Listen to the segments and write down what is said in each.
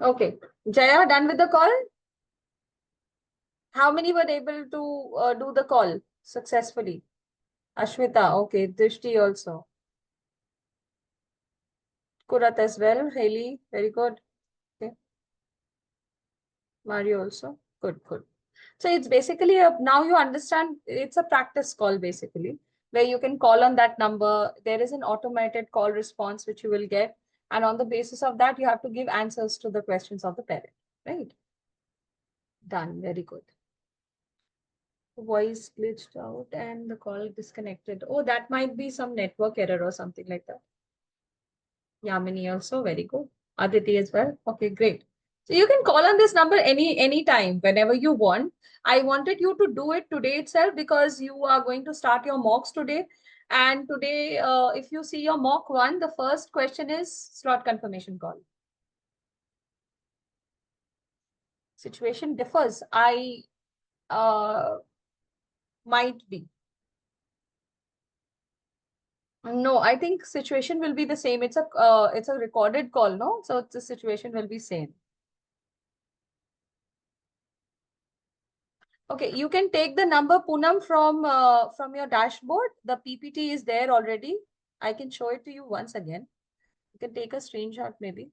Okay. Jaya, done with the call? How many were able to do the call successfully? Ashwita, okay. Drishti also. Kurat as well. Haley, very good. Okay. Mario also. Good, good. So it's basically now you understand it's a practice call basically, where you can call on that number. There is an automated call response which you will get. And on the basis of that, you have to give answers to the questions of the parent, right? Done. Very good. Voice glitched out and the call disconnected. Oh, that might be some network error or something like that. Yamini also, very good. Aditi as well. Okay, great. So you can call on this number any time, whenever you want. I wanted you to do it today itself because you are going to start your mocks today. And today, if you see your mock one, the first question is slot confirmation call. Situation differs. I might be. No, I think situation will be the same. It's a recorded call, no? So the situation will be same. Okay, you can take the number Poonam from your dashboard. The PPT is there already. I can show it to you once again. You can take a screenshot maybe.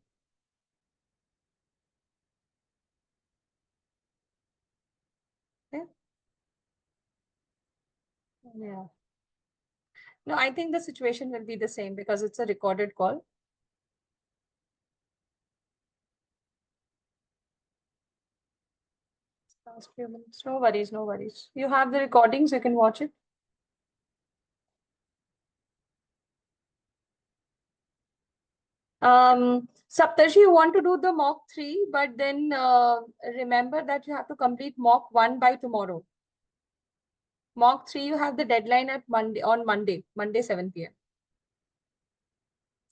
Okay. Yeah. No, I think the situation will be the same because it's a recorded call. Last few minutes. No worries, no worries. You have the recordings, you can watch it. Saptarshi, you want to do the mock 3, but then remember that you have to complete mock 1 by tomorrow. Mock 3, you have the deadline at Monday 7 p.m.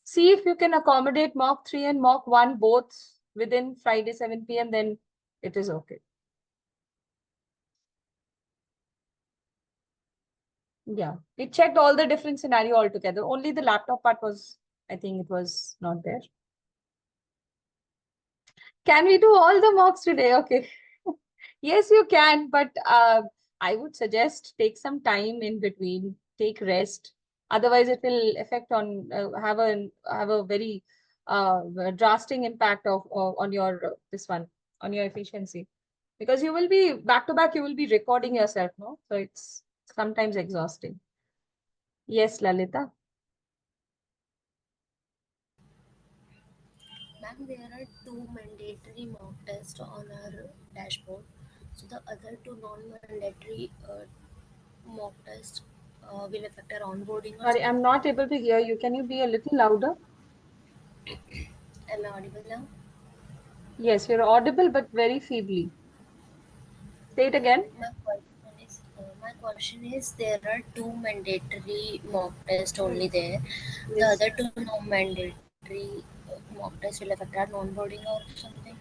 See if you can accommodate mock 3 and mock 1 both within Friday 7 p.m. Then it is okay. Yeah, we checked all the different scenario altogether. Only the laptop part was, I think it was not there. Can we do all the mocks today? Okay. Yes, you can, but I would suggest take some time in between, take rest. Otherwise, it will affect on have a very drastic impact of on your this one on your efficiency, because you will be back to back. You will be recording yourself, no? So it's sometimes exhausting. Yes, Lalita. Ma'am, there are two mandatory mock tests on our dashboard. So the other two non-mandatory mock tests will affect our onboarding or Sorry, I'm something. not able to hear you. Can you be a little louder? Am I audible now? Yes, you're audible, but very feebly. Say it again. My question is there are two mandatory mock tests Hmm. only there. The Yes. other two non-mandatory mock tests will affect our onboarding or something.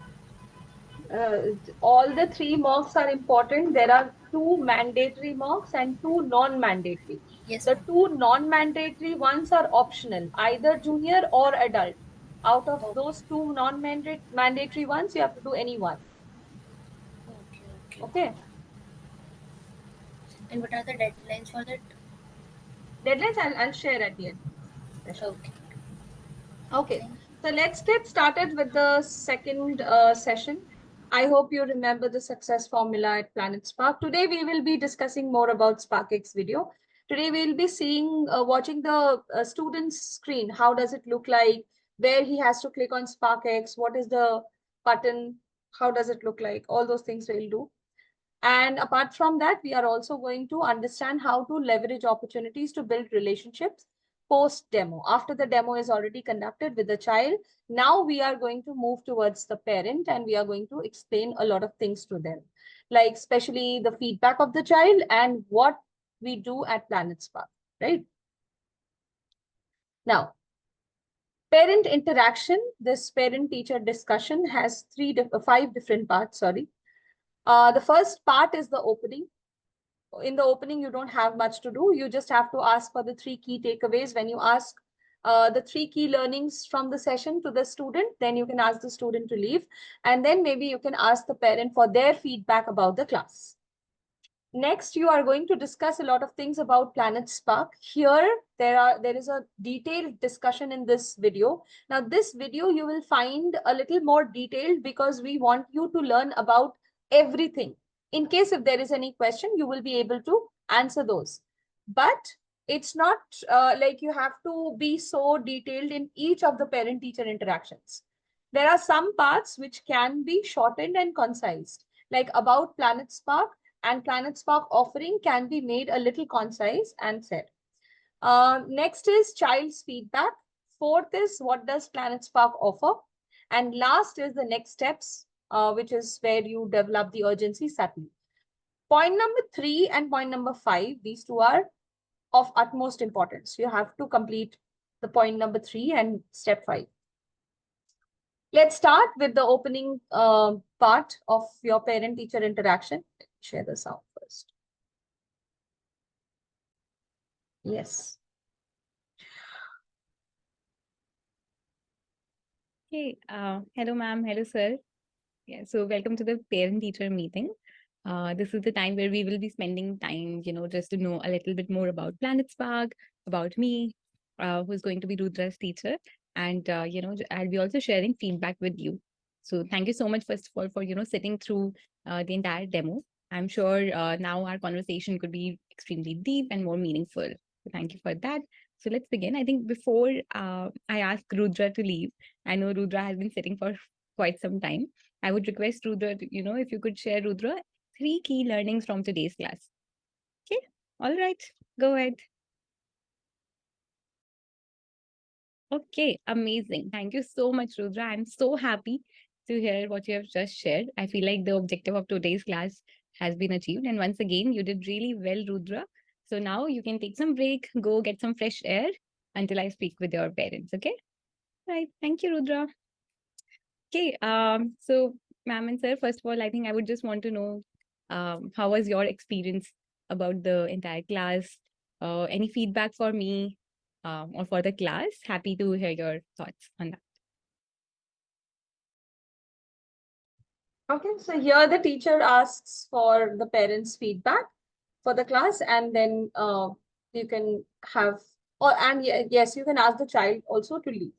uh, all the three mocks are important. There are two mandatory mocks and two non-mandatory. Yes, The ma'am. two non-mandatory ones are optional, either junior or adult. Out of Okay. those two non-mandatory ones, you have to do any one. Okay. Okay. Okay. And what are the deadlines for that? Deadlines I'll share at the end of the session. Okay. Okay, Thank so let's get started with the second session. I hope you remember the success formula at Planet Spark. Today we will be discussing more about SparkX video. Today we'll be watching the student's screen. How does it look like? Where he has to click on SparkX? What is the button? How does it look like? All those things we'll do. And apart from that, we are also going to understand how to leverage opportunities to build relationships post demo. After the demo is already conducted with the child, now we are going to move towards the parent and we are going to explain a lot of things to them, like especially the feedback of the child and what we do at Planet Spark, right? Now, parent interaction, this parent teacher discussion has five different parts, sorry. The first part is the opening. In the opening, you don't have much to do. You just have to ask for the three key takeaways. When you ask the 3 key learnings from the session to the student. Then you can ask the student to leave, and then maybe you can ask the parent for their feedback about the class. Next, you are going to discuss a lot of things about Planet Spark. Here, there is a detailed discussion in this video. Now, this video you will find a little more detailed because we want you to learn about everything. In case if there is any question, you will be able to answer those. But it's not like you have to be so detailed in each of the parent-teacher interactions. There are some parts which can be shortened and concised, like about Planet Spark, and Planet Spark offering can be made a little concise and said. Next is child's feedback. Fourth is what does Planet Spark offer? And last is the next steps, which is where you develop the urgency subtly. Point number 3 and point number 5, these two are of utmost importance. You have to complete the point number 3 and step 5. Let's start with the opening part of your parent-teacher interaction. Share the sound first. Yes. Hey, hello, ma'am. Hello, sir. Yeah, so welcome to the parent-teacher meeting. This is the time where we will be spending time, just to know a little bit more about Planet Spark, about me, who's going to be Rudra's teacher, and I'll be also sharing feedback with you. So thank you so much, first of all, for sitting through the entire demo. I'm sure now our conversation could be extremely deep and more meaningful. So thank you for that. So let's begin. I think before I ask Rudra to leave, I know Rudra has been sitting for quite some time. I would request Rudra, if you could share, Rudra, 3 key learnings from today's class. Okay, all right, go ahead. Okay, amazing. Thank you so much, Rudra. I'm so happy to hear what you have just shared. I feel like the objective of today's class has been achieved. And once again, you did really well, Rudra. So now you can take some break, go get some fresh air until I speak with your parents. Okay. Right. Thank you, Rudra. Okay. So, ma'am and sir, first of all, I think I would just want to know how was your experience about the entire class? Any feedback for me or for the class? Happy to hear your thoughts on that. Okay, so here the teacher asks for the parents' feedback for the class, and then you can have, yes, you can ask the child also to leave.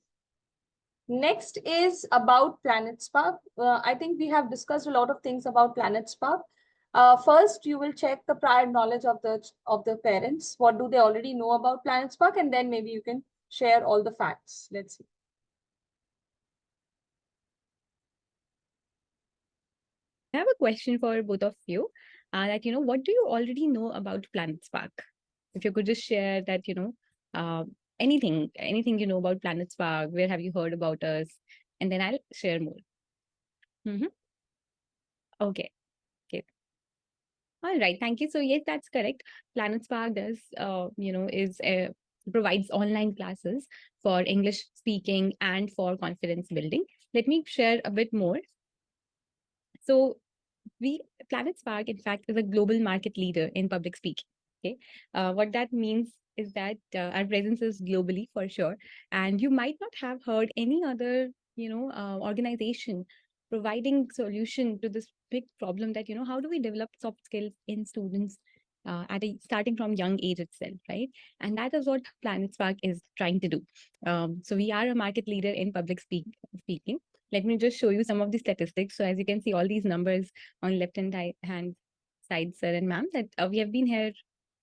Next is about Planet Spark. I think we have discussed a lot of things about Planet Spark. First, you will check the prior knowledge of the parents. What do they already know about Planet Spark? And then maybe you can share all the facts. Let's see. I have a question for both of you. That what do you already know about Planet Spark? If you could just share that, anything you know about Planet Spark. Where have you heard about us? And then I'll share more. Okay. Okay. All right. Thank you. So yes, that's correct. Planet Spark does, provides online classes for English speaking and for confidence building. Let me share a bit more. So Planet Spark, in fact, is a global market leader in public speaking. Okay. What that means is that our presence is globally for sure. And you might not have heard any other, organization providing solution to this big problem that, how do we develop soft skills in students starting from young age itself, right? And that is what Planet Spark is trying to do. So we are a market leader in public speaking. Let me just show you some of the statistics. So as you can see, all these numbers on left hand side, sir and ma'am, that we have been here,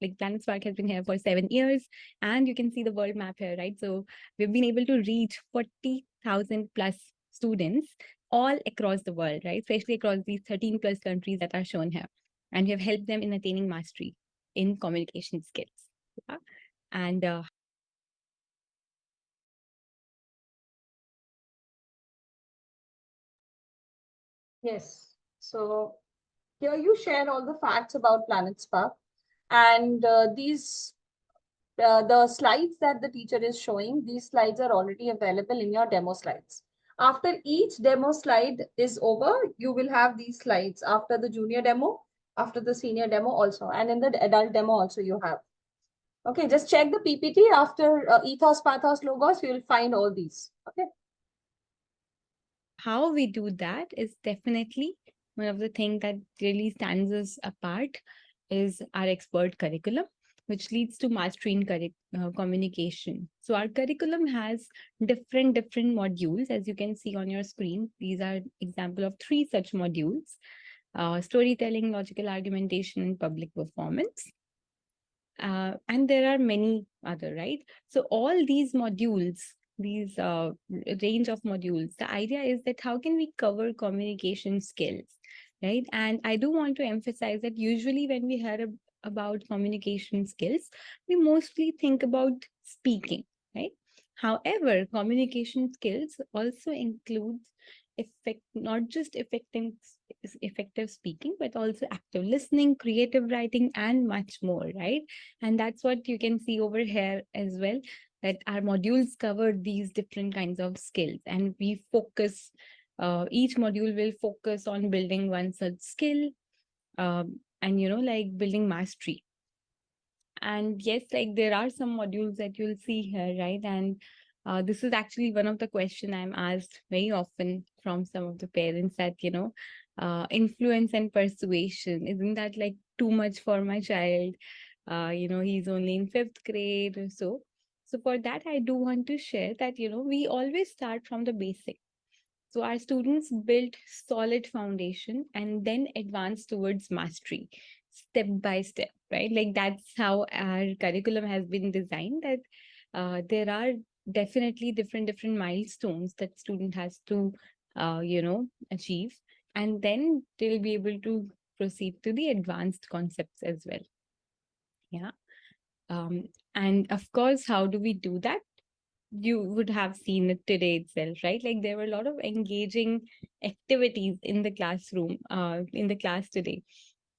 like Planet Spark has been here for 7 years, and you can see the world map here, right? So we've been able to reach 40,000 plus students all across the world, right? Especially across these 13 plus countries that are shown here. And we have helped them in attaining mastery in communication skills. Yeah? And yes. So here you share all the facts about Planet Spark, and the slides that the teacher is showing, these slides are already available in your demo slides. After each demo slide is over, you will have these slides after the junior demo, after the senior demo also, and in the adult demo also you have. Okay, just check the PPT after ethos, pathos, logos, you will find all these. Okay. How we do that is definitely one of the things that really stands us apart is our expert curriculum, which leads to mastery in communication. So our curriculum has different modules, as you can see on your screen. These are example of 3 such modules: storytelling, logical argumentation, and public performance. And there are many other, right? So all these modules, these range of modules, the idea is that how can we cover communication skills, right? And I do want to emphasize that usually when we hear about communication skills, we mostly think about speaking, right? However, communication skills also includes not just effective speaking, but also active listening, creative writing, and much more, right? And that's what you can see over here as well, that our modules cover these different kinds of skills, and we focus, each module will focus on building one such skill, and like building mastery. And yes, like there are some modules that you'll see here, right? And this is actually one of the question I'm asked very often from some of the parents, that influence and persuasion, isn't that like too much for my child? He's only in 5th grade or so. So for that, I do want to share that we always start from the basic. So our students build solid foundation and then advance towards mastery, step by step, right? Like that's how our curriculum has been designed, that there are definitely different milestones that student has to achieve, and then they'll be able to proceed to the advanced concepts as well. Yeah. And of course, how do we do that? You would have seen it today itself, right? Like there were a lot of engaging activities in the classroom, in the class today.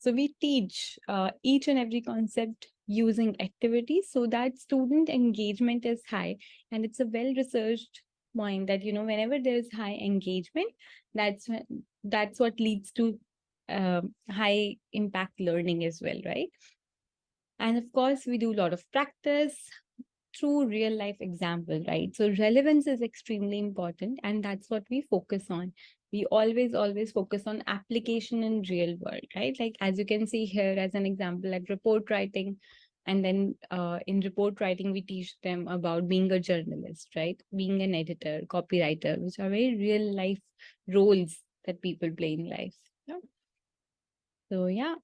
So we teach each and every concept using activities so that student engagement is high. And it's a well-researched point that, whenever there's high engagement, that's what leads to high impact learning as well, right? And of course, we do a lot of practice through real life example, right? So relevance is extremely important, and that's what we focus on. We always focus on application in real world, right? Like as you can see here as an example, like report writing. And then in report writing, we teach them about being a journalist, right? Being an editor, copywriter, which are very real life roles that people play in life. Yeah. So yeah.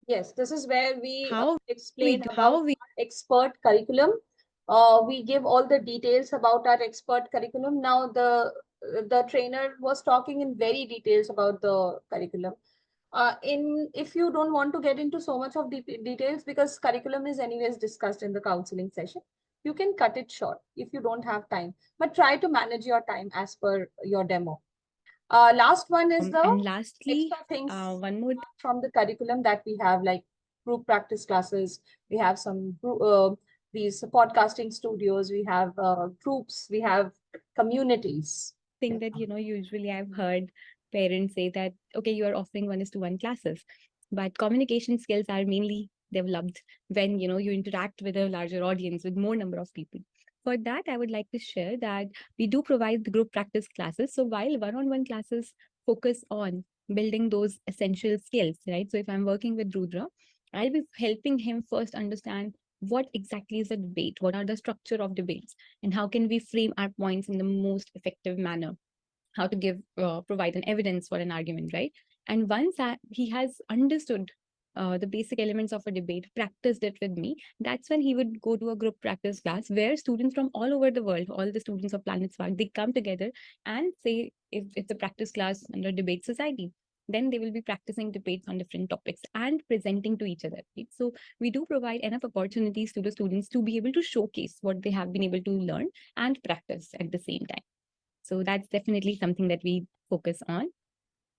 Yes, this is where we How explain we about our expert curriculum. We give all the details about our expert curriculum. Now the trainer was talking in very details about the curriculum. If you don't want to get into so much of details, because curriculum is anyways discussed in the counseling session, you can cut it short if you don't have time. But try to manage your time as per your demo. Last one is the and lastly, extra things one more from the curriculum that we have, like group practice classes. We have some these podcasting studios. We have groups. We have communities. thing that usually I've heard parents say that, okay, you are offering 1:1 classes, but communication skills are mainly developed when you interact with a larger audience, with more number of people. For that, I would like to share that we do provide the group practice classes. So while one-on-one classes focus on building those essential skills, right? So if I'm working with Rudra, I'll be helping him first understand what exactly is a debate, what are the structure of debates, and how can we frame our points in the most effective manner, how to provide an evidence for an argument, right? And once he has understood the basic elements of a debate, practiced it with me, that's when he would go to a group practice class where students from all over the world, all the students of Planet Spark, they come together and say, if it's a practice class under Debate Society, then they will be practicing debates on different topics and presenting to each other, right? So we do provide enough opportunities to the students to be able to showcase what they have been able to learn and practice at the same time. So that's definitely something that we focus on.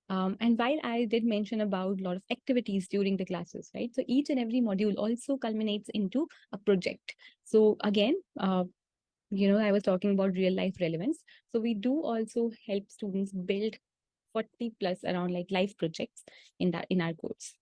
And while I did mention about a lot of activities during the classes, right? So each and every module also culminates into a project. So again, I was talking about real life relevance. So we do also help students build 40 plus around like live projects in our course.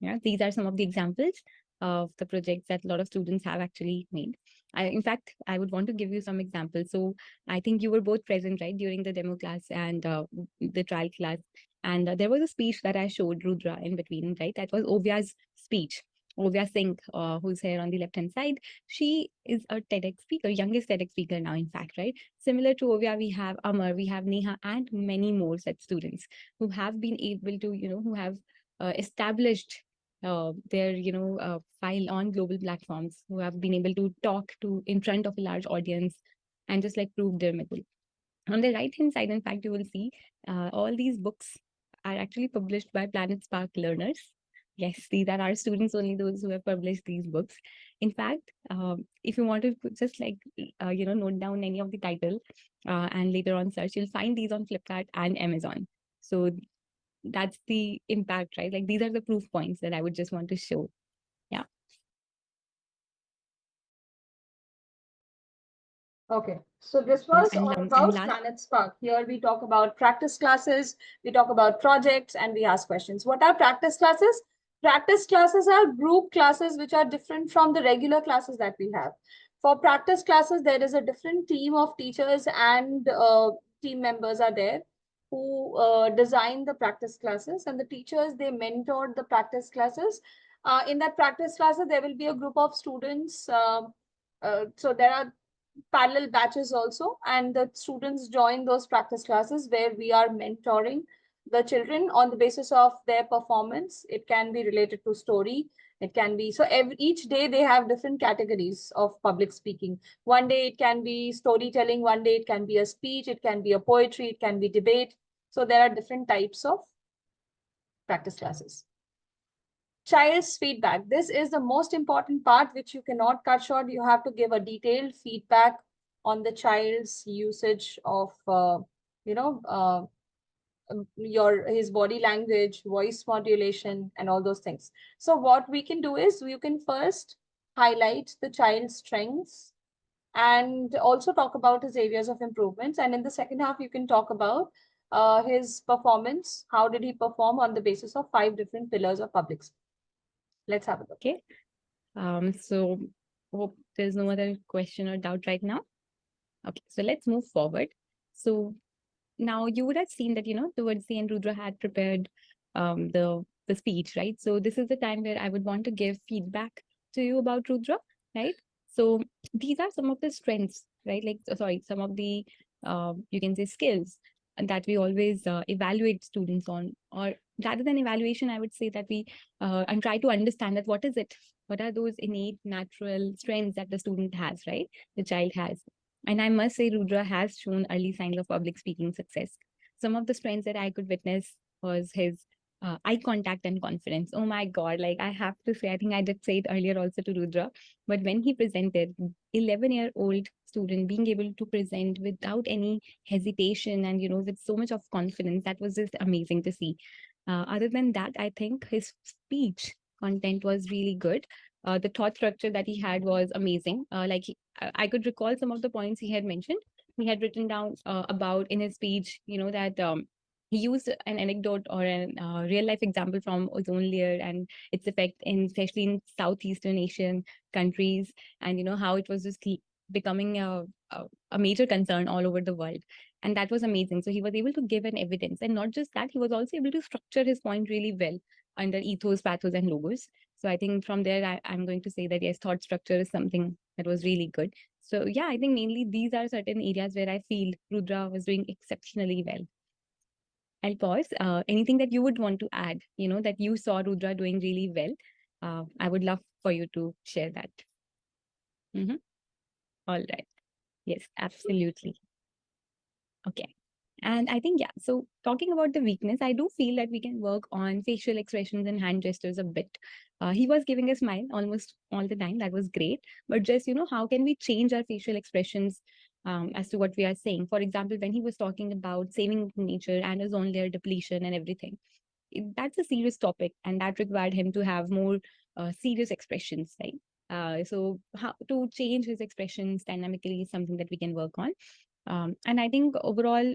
Yeah, these are some of the examples of the projects that a lot of students have actually made. In fact, I would want to give you some examples. So I think you were both present, right, during the demo class and the trial class. And there was a speech that I showed Rudra in between, right? That was Ovya's speech. Ovya Singh, who's here on the left-hand side. She is a TEDx speaker, youngest TEDx speaker now, in fact, right? Similar to Ovya, we have Amar, we have Neha, and many more such students who have been able to, who have established their file on global platforms, who have been able to talk to in front of a large audience and just like prove their mettle. On the right hand side, in fact, you will see all these books are actually published by Planet Spark learners. Yes, these are our students, only those who have published these books. In fact, if you want to just like note down any of the title and later on search, you'll find these on Flipkart and Amazon. So that's the impact, right? Like these are the proof points that I would just want to show. Yeah. Okay, so this was And, all and about last, Planet Spark. Here we talk about practice classes, we talk about projects, and we ask questions. What are practice classes? Practice classes are group classes which are different from the regular classes that we have. For practice classes, there is a different team of teachers and team members are there who design the practice classes, and the teachers, they mentored the practice classes. In that practice classes, there will be a group of students. So there are parallel batches also, and the students join those practice classes where we are mentoring the children on the basis of their performance. It can be related to story, it can be so each day they have different categories of public speaking. One day it can be storytelling, one day it can be a speech, it can be a poetry, it can be debate. So there are different types of practice classes. Child's feedback. This is the most important part which you cannot cut short. You have to give a detailed feedback on the child's usage of, his body language, voice modulation, and all those things. So what we can do is you can first highlight the child's strengths and also talk about his areas of improvements. And in the second half, you can talk about his performance. How did he perform on the basis of 5 different pillars of public speaking? Let's have a look. okay. So hope there's no other question or doubt right now. Okay, so let's move forward. So now you would have seen that, towards the end, Rudra had prepared the speech, right? So this is the time where I would want to give feedback to you about Rudra, right? So these are some of the strengths, right? Like, sorry, some of the, you can say, skills that we always evaluate students on, or rather than evaluation, I would say that we and try to understand that what is it? What are those innate natural strengths that the student has, right? The child has. And I must say, Rudra has shown early signs of public speaking success. Some of the strengths that I could witness was his eye contact and confidence. Oh my God, like I have to say, I think I did say it earlier also to Rudra, but when he presented, 11-year-old student being able to present without any hesitation and, with so much of confidence, that was just amazing to see. Other than that, I think his speech content was really good. The thought structure that he had was amazing. I could recall some of the points he had mentioned. He had written down about in his speech, that he used an anecdote or a real life example from ozone layer and its effect especially in Southeastern Asian countries, and how it was just becoming a major concern all over the world. And that was amazing. So he was able to give an evidence, and not just that, he was also able to structure his point really well under ethos, pathos, and logos. So I think from there, I'm going to say that yes, thought structure is something that was really good. So yeah, I think mainly these are certain areas where I feel Rudra was doing exceptionally well. I'll pause. Anything that you would want to add, that you saw Rudra doing really well, I would love for you to share that. All right. Yes, absolutely. Okay. And I think, yeah, so talking about the weakness, I do feel that we can work on facial expressions and hand gestures a bit. He was giving a smile almost all the time. That was great. But just, how can we change our facial expressions as to what we are saying? For example, when he was talking about saving nature and ozone layer depletion and everything, that's a serious topic, and that required him to have more serious expressions, right? So how to change his expressions dynamically is something that we can work on. And I think overall,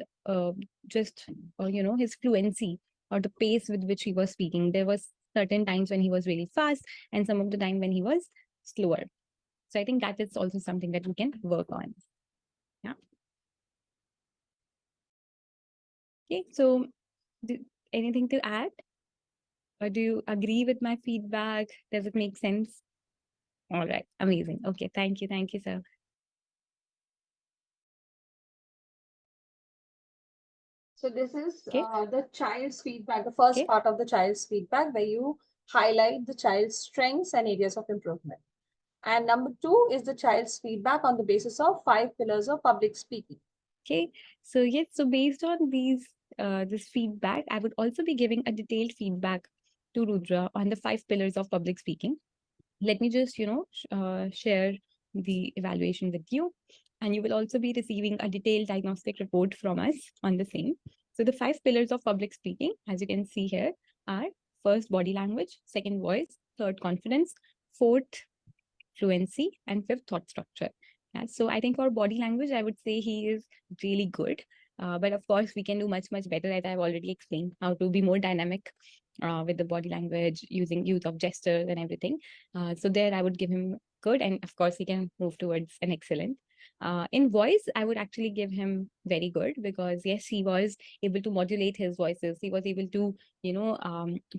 just his fluency or the pace with which he was speaking, there was certain times when he was really fast and some of the time when he was slower. So I think that is also something that we can work on. Yeah. Okay. So anything to add? Or do you agree with my feedback? Does it make sense? All right. Amazing. Okay. Thank you. Thank you, sir. So this is Okay. the child's feedback, the first Okay. part of the child's feedback, where you highlight the child's strengths and areas of improvement. And number 2 is the child's feedback on the basis of 5 pillars of public speaking. Okay. So yes, so based on this feedback, I would also be giving a detailed feedback to Rudra on the 5 pillars of public speaking. Let me just, share the evaluation with you. And you will also be receiving a detailed diagnostic report from us on the same. So the 5 pillars of public speaking, as you can see here, are first, body language; second, voice; third, confidence; fourth, fluency; and fifth, thought structure. Yeah, so I think for body language, I would say he is really good. But of course, we can do much, much better, as I've already explained, how to be more dynamic with the body language, using use of gestures and everything. So there I would give him good, and of course he can move towards an excellent. In voice, I would actually give him very good, because yes, he was able to modulate his voices. He was able to,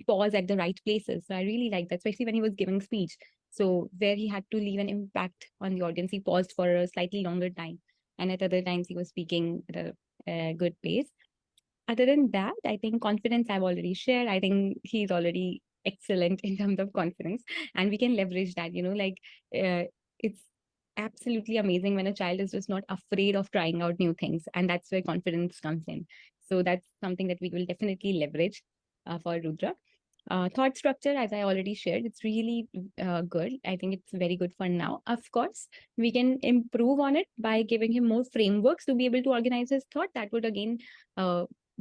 pause at the right places. So I really like that, especially when he was giving speech. So where he had to leave an impact on the audience, he paused for a slightly longer time. And at other times he was speaking at a good pace. Other than that, I think confidence I've already shared. I think he's already excellent in terms of confidence, and we can leverage that. It's absolutely amazing when a child is just not afraid of trying out new things, and that's where confidence comes in. So that's something that we will definitely leverage for Rudra. Thought structure, as I already shared, it's really good. I think it's very good for now. Of course, we can improve on it by giving him more frameworks to be able to organize his thought. That would again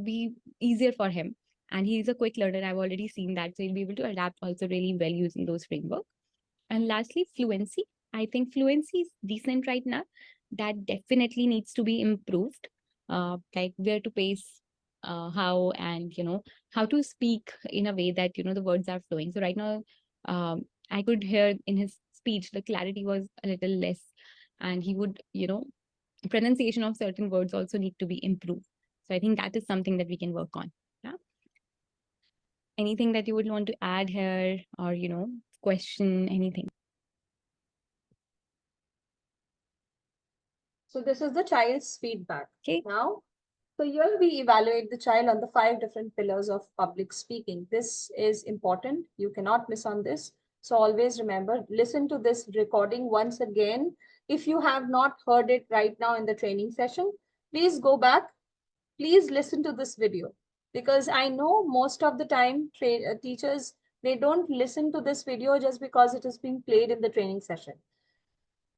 be easier for him. And he's a quick learner. I've already seen that. So he'll be able to adapt also really well using those frameworks. And lastly, fluency. I think fluency is decent right now. That definitely needs to be improved. Like where to pace, how, and how to speak in a way that the words are flowing. So right now, I could hear in his speech the clarity was a little less, and he would pronunciation of certain words also need to be improved. So I think that is something that we can work on. Yeah. Anything that you would want to add here, or question anything? So this is the child's feedback. Okay. Now, so here we evaluate the child on the 5 different pillars of public speaking. This is important. You cannot miss on this. So always remember, listen to this recording once again. If you have not heard it right now in the training session, please go back. Please listen to this video, because I know most of the time teachers, they don't listen to this video just because it is being played in the training session.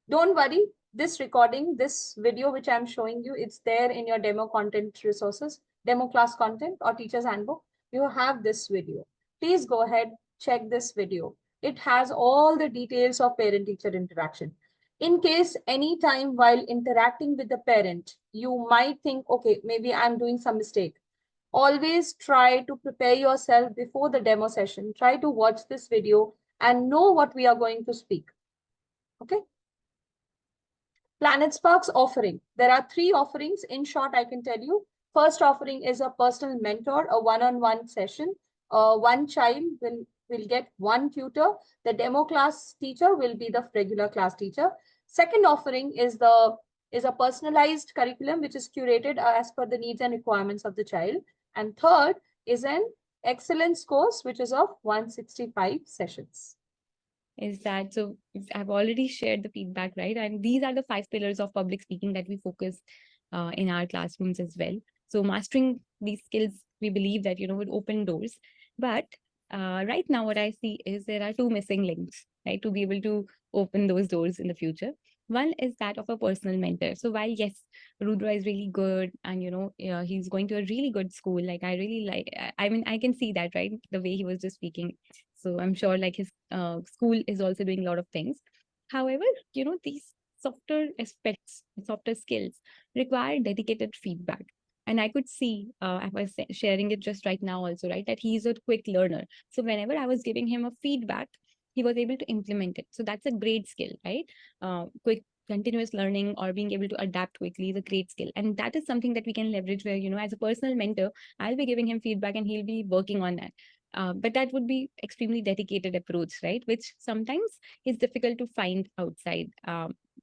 Don't worry, this recording, this video which I'm showing you, it's there in your demo content resources, demo class content or teacher's handbook. You have this video. Please go ahead, check this video. It has all the details of parent-teacher interaction. In case any time while interacting with the parent, you might think, okay, maybe I'm doing some mistake. Always try to prepare yourself before the demo session. Try to watch this video and know what we are going to speak. Okay. PlanetSpark's offering. There are 3 offerings. In short, I can tell you. First offering is a personal mentor, a one-on-one session. One child will get 1 tutor. The demo class teacher will be the regular class teacher. Second offering is a personalized curriculum which is curated as per the needs and requirements of the child. And third is an excellence course which is of 165 sessions. Is that so? I've already shared the feedback, right? And these are the 5 pillars of public speaking that we focus in our classrooms as well. So mastering these skills, we believe that would open doors. But right now, what I see is there are 2 missing links, right, to be able to open those doors in the future. One is that of a personal mentor. So while yes, Rudra is really good, and he's going to a really good school. Like I really like. I mean, I can see that, right? The way he was just speaking. So I'm sure like his school is also doing a lot of things. However, these softer aspects, softer skills require dedicated feedback. And I could see, I was sharing it just right now also, right, that he's a quick learner. So whenever I was giving him a feedback, he was able to implement it. So that's a great skill, right? Quick continuous learning or being able to adapt quickly is a great skill. And that is something that we can leverage where, as a personal mentor, I'll be giving him feedback and he'll be working on that. But that would be extremely dedicated approach, right? Which sometimes is difficult to find outside,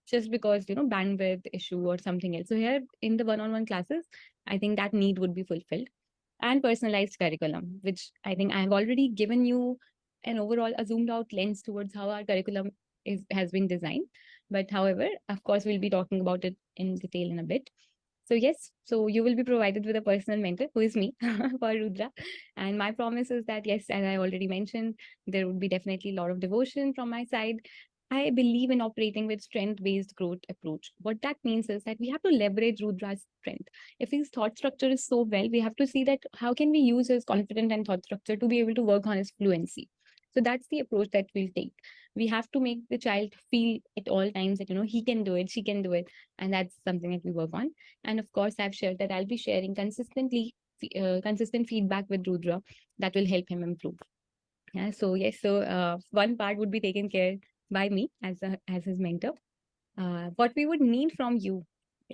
just because, bandwidth issue or something else. So here in the one-on-one classes, I think that need would be fulfilled. And personalized curriculum, which I think I have already given you an overall a zoomed out lens towards how our curriculum has been designed. But however, of course, we'll be talking about it in detail in a bit. So yes, so you will be provided with a personal mentor, who is me, for Rudra. And my promise is that, yes, as I already mentioned, there would be definitely a lot of devotion from my side. I believe in operating with strength-based growth approach. What that means is that we have to leverage Rudra's strength. If his thought structure is so well, we have to see that how can we use his confident and thought structure to be able to work on his fluency. So that's the approach that we'll take. We have to make the child feel at all times that, he can do it, she can do it. And that's something that we work on. And of course, I've shared that I'll be sharing consistent feedback with Rudra that will help him improve. Yeah, so yes, so one part would be taken care by me as his mentor. What we would need from you,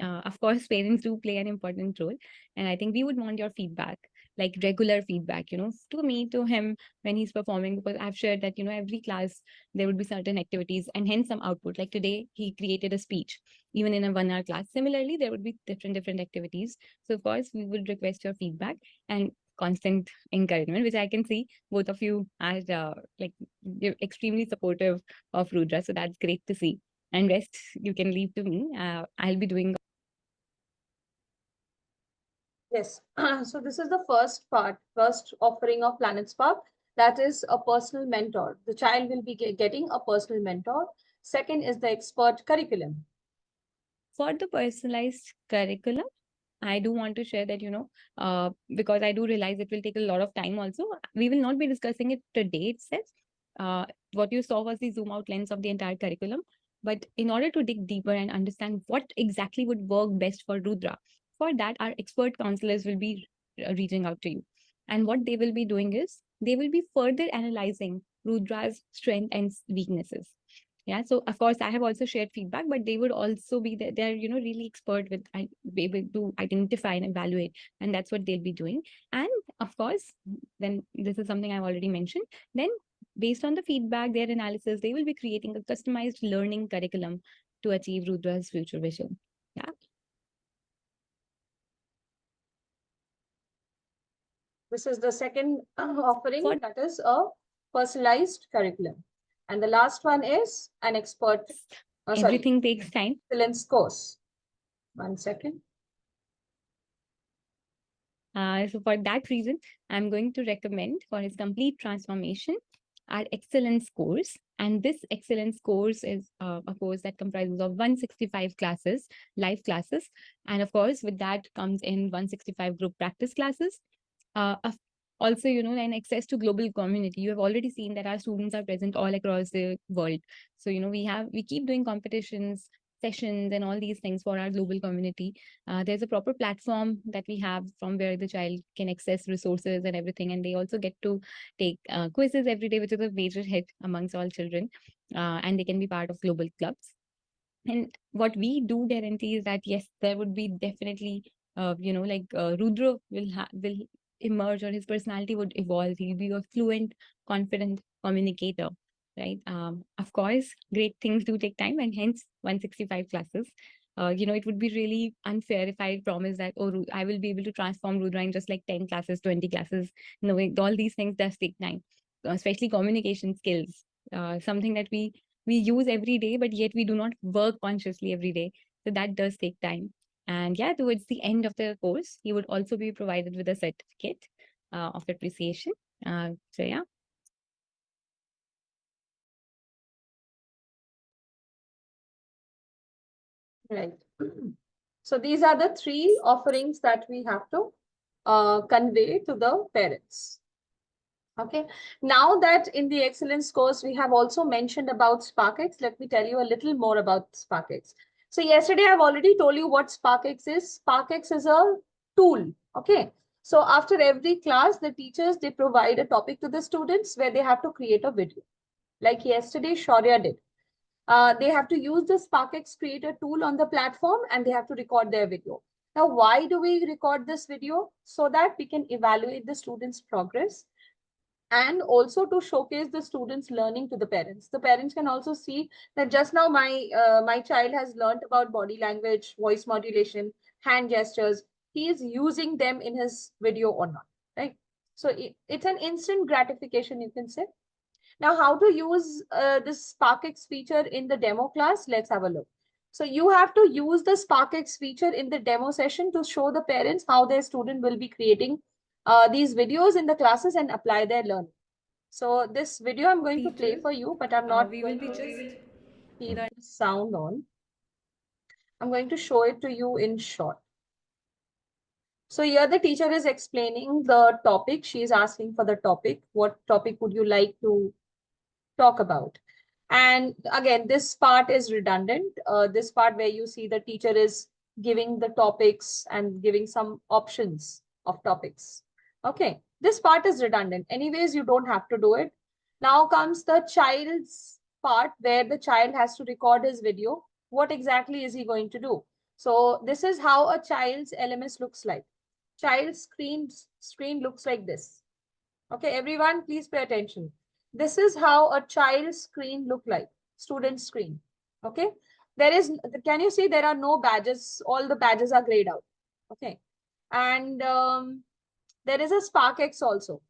of course, parents do play an important role, and I think we would want your feedback, like regular feedback, to me, to him when he's performing, because I've shared that, every class there would be certain activities and hence some output. Like today, he created a speech, even in a 1 hour class. Similarly, there would be different activities. So of course, we would request your feedback and constant encouragement, which I can see both of you are like you're extremely supportive of Rudra. So that's great to see. And rest you can leave to me. I'll be doing. Yes. So this is the first offering of Planet Spark. That is a personal mentor. The child will be getting a personal mentor. Second is the expert curriculum. For the personalized curriculum, I do want to share that, because I do realize it will take a lot of time also. We will not be discussing it today itself. What you saw was the zoom out lens of the entire curriculum. But in order to dig deeper and understand what exactly would work best for Rudra, for that, our expert counselors will be reaching out to you. And what they will be doing is they will be further analyzing Rudra's strength and weaknesses. Yeah, so of course I have also shared feedback, but they would also be there. They're really expert with be able to identify and evaluate, and that's what they'll be doing. And of course, then this is something I've already mentioned. Then based on the feedback, their analysis, they will be creating a customized learning curriculum to achieve Rudra's future vision. Yeah. This is the second offering, that is a personalized curriculum. And the last one is an expert. Everything takes time. Excellence course. 1 second. So for that reason, I'm going to recommend for his complete transformation our excellence course. And this excellence course is a course that comprises of 165 classes, live classes. And of course, with that comes in 165 group practice classes. Also, and access to global community. You have already seen that our students are present all across the world. So, we keep doing competitions, sessions, and all these things for our global community. There's a proper platform that we have from where the child can access resources and everything. And they also get to take quizzes every day, which is a major hit amongst all children. And they can be part of global clubs. And what we do guarantee is that, yes, there would be definitely, Rudra will emerge, or his personality would evolve. He'll be a fluent, confident communicator, right? Of course, great things do take time, and hence 165 classes. It would be really unfair if I promise that, I will be able to transform Rudra in just like 10 classes, 20 classes. No, all these things does take time, especially communication skills, something that we use every day, but yet we do not work consciously every day. So that does take time. And yeah, towards the end of the course, you would also be provided with a certificate of appreciation. So yeah. Right. So these are the 3 offerings that we have to convey to the parents. Okay, now that in the excellence course, we have also mentioned about SparkX, let me tell you a little more about SparkX. So yesterday, I've already told you what SparkX is. SparkX is a tool. Okay. So after every class, the teachers, they provide a topic to the students where they have to create a video. Like yesterday, Shaurya did. They have to use the SparkX creator tool on the platform and they have to record their video. Now, why do we record this video? So that we can evaluate the students' progress and also to showcase the students learning to the parents. The parents can also see that just now my child has learned about body language, voice modulation, hand gestures. He is using them in his video or not, right? So it's an instant gratification, you can say. Now, how to use this SparkX feature in the demo class? Let's have a look. So you have to use the SparkX feature in the demo session to show the parents how their student will be creating these videos in the classes and apply their learning. So this video I'm going to play for you, but I'm not we going will be to just keep the sound on. I'm going to show it to you in short. So here the teacher is explaining the topic. She is asking for the topic. What topic would you like to talk about? And again, this part is redundant. This part where you see the teacher is giving the topics and giving some options of topics. Okay, this part is redundant. Anyways, you don't have to do it. Now comes the child's part where the child has to record his video. What exactly is he going to do? So this is how a child's LMS looks like. Child's screen looks like this. Okay, everyone, please pay attention. This is how a child's screen look like, student screen. Okay, can you see there are no badges? All the badges are grayed out. Okay, and there is a SparkX also.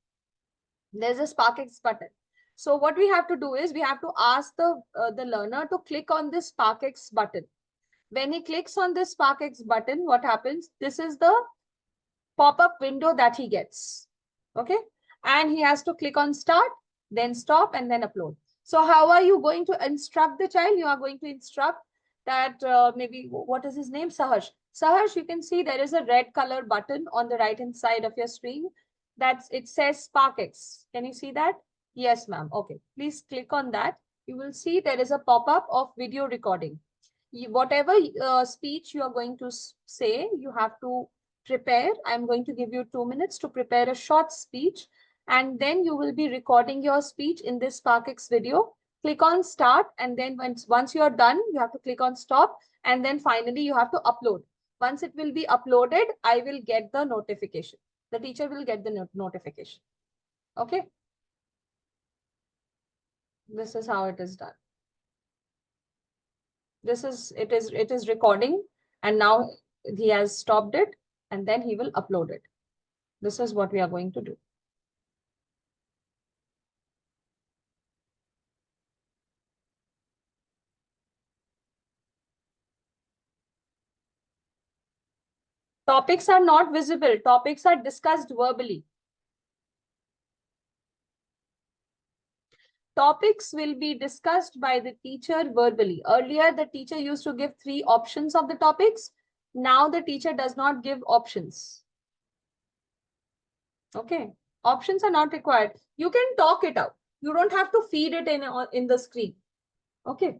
There's a SparkX button. So what we have to do is we have to ask the learner to click on this SparkX button. When he clicks on this SparkX button, what happens? This is the pop-up window that he gets. Okay, and he has to click on start, then stop, and then upload. So how are you going to instruct the child? You are going to instruct that maybe, what is his name? Saharsh. Saharsh, you can see there is a red color button on the right hand side of your screen. It says SparkX. Can you see that? Yes, ma'am. Okay, please click on that. You will see there is a pop-up of video recording. Whatever speech you are going to say, you have to prepare. I'm going to give you 2 minutes to prepare a short speech, and then you will be recording your speech in this SparkX video. Click on start, and then once you are done, you have to click on stop, and then finally you have to upload. Once it will be uploaded, I will get the notification. The teacher will get the notification. Okay. This is how it is done. It is recording, and now he has stopped it, and then he will upload it. This is what we are going to do. Topics are not visible. Topics are discussed verbally. Topics will be discussed by the teacher verbally. Earlier, the teacher used to give 3 options of the topics. Now the teacher does not give options. Okay. Options are not required. You can talk it out. You don't have to feed it in the screen. Okay.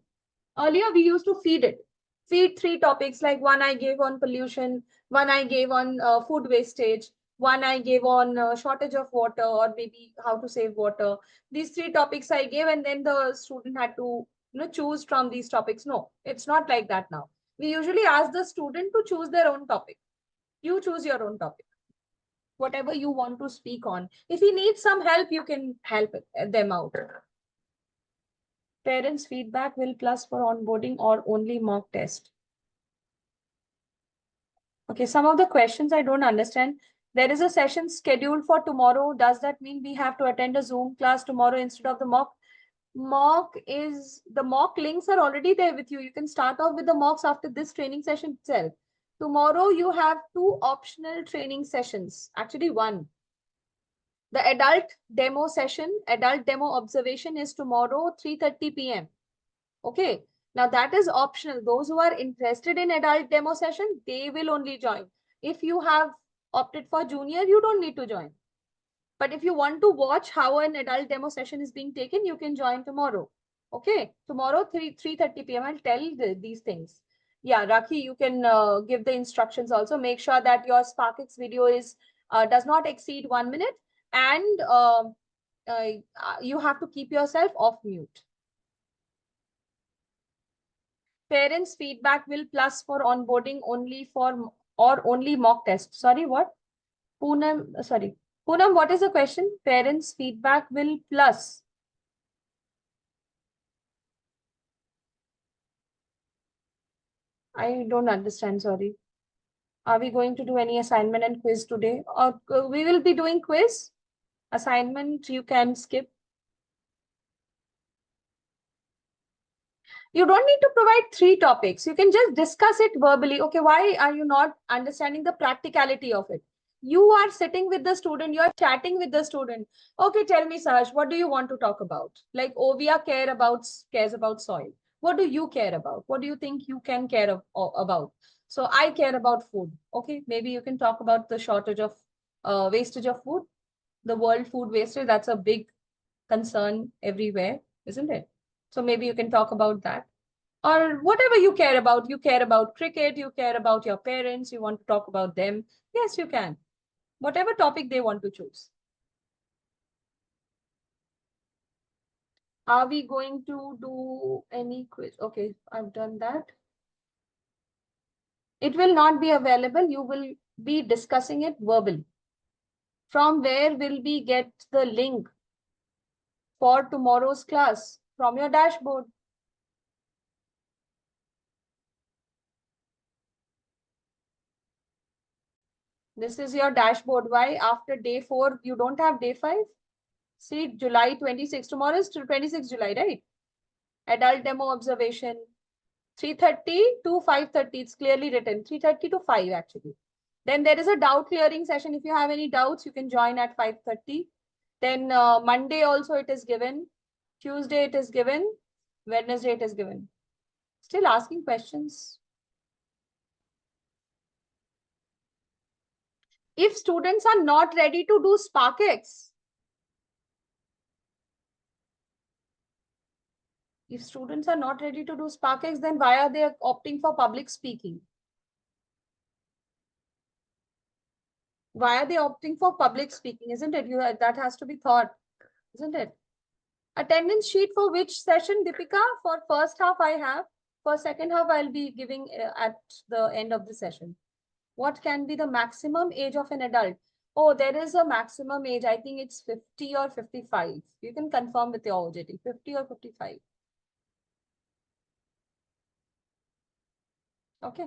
Earlier, we used to feed it. Feed 3 topics, like one I gave on pollution, one I gave on food wastage, one I gave on shortage of water, or maybe how to save water. These 3 topics I gave, and then the student had to choose from these topics. No, it's not like that now. We usually ask the student to choose their own topic. You choose your own topic, whatever you want to speak on. If he needs some help, you can help them out. Parents' feedback will plus for onboarding or only mock test? Okay, some of the questions I don't understand. There is a session scheduled for tomorrow. Does that mean we have to attend a Zoom class tomorrow instead of the mock? The mock links are already there with you. You can start off with the mocks after this training session itself. Tomorrow you have 2 optional training sessions. Actually, 1. The adult demo session, adult demo observation is tomorrow, 3:30 p.m. Okay. Now that is optional. Those who are interested in adult demo session, they will only join. If you have opted for junior, you don't need to join. But if you want to watch how an adult demo session is being taken, you can join tomorrow. Okay, tomorrow 3:30 p.m. I'll tell these things. Yeah, Rakhi, you can give the instructions also. Make sure that your SparkX video is does not exceed 1 minute, and you have to keep yourself off mute. Parents' feedback will plus for onboarding only for or only mock test. Sorry, what? Poonam, sorry. Poonam, what is the question? Parents' feedback will plus. I don't understand, sorry. Are we going to do any assignment and quiz today? Or we will be doing quiz? Assignment, you can skip. You don't need to provide 3 topics. You can just discuss it verbally. Okay, why are you not understanding the practicality of it? You are sitting with the student, you are chatting with the student. Okay, tell me, Sahaj, what do you want to talk about? Like Ovia cares about soil. What do you care about? What do you think you can care about? So I care about food. Okay, maybe you can talk about the shortage of wastage of food, the world food wastage. That's a big concern everywhere, isn't it? So maybe you can talk about that. Or whatever you care about. You care about cricket, you care about your parents, you want to talk about them. Yes, you can. Whatever topic they want to choose. Are we going to do any quiz? Okay, I've done that. It will not be available. You will be discussing it verbally. From where will we get the link for tomorrow's class? From your dashboard. This is your dashboard. Why after day 4, you don't have day 5? See, July 26. Tomorrow is 26 July, right? Adult demo observation. 3:30 to 5:30. It's clearly written. 3:30 to 5 actually. Then there is a doubt clearing session. If you have any doubts, you can join at 5:30. Then Monday also it is given. Tuesday it is given. Wednesday it is given. Still asking questions. If students are not ready to do SparkX, if students are not ready to do SparkX, then why are they opting for public speaking? Why are they opting for public speaking? Isn't it? That has to be thought, isn't it? Attendance sheet for which session, Deepika? For first half I have. For second half, I'll be giving at the end of the session. What can be the maximum age of an adult? Oh, there is a maximum age. I think it's 50 or 55. You can confirm with your OJT, 50 or 55. Okay.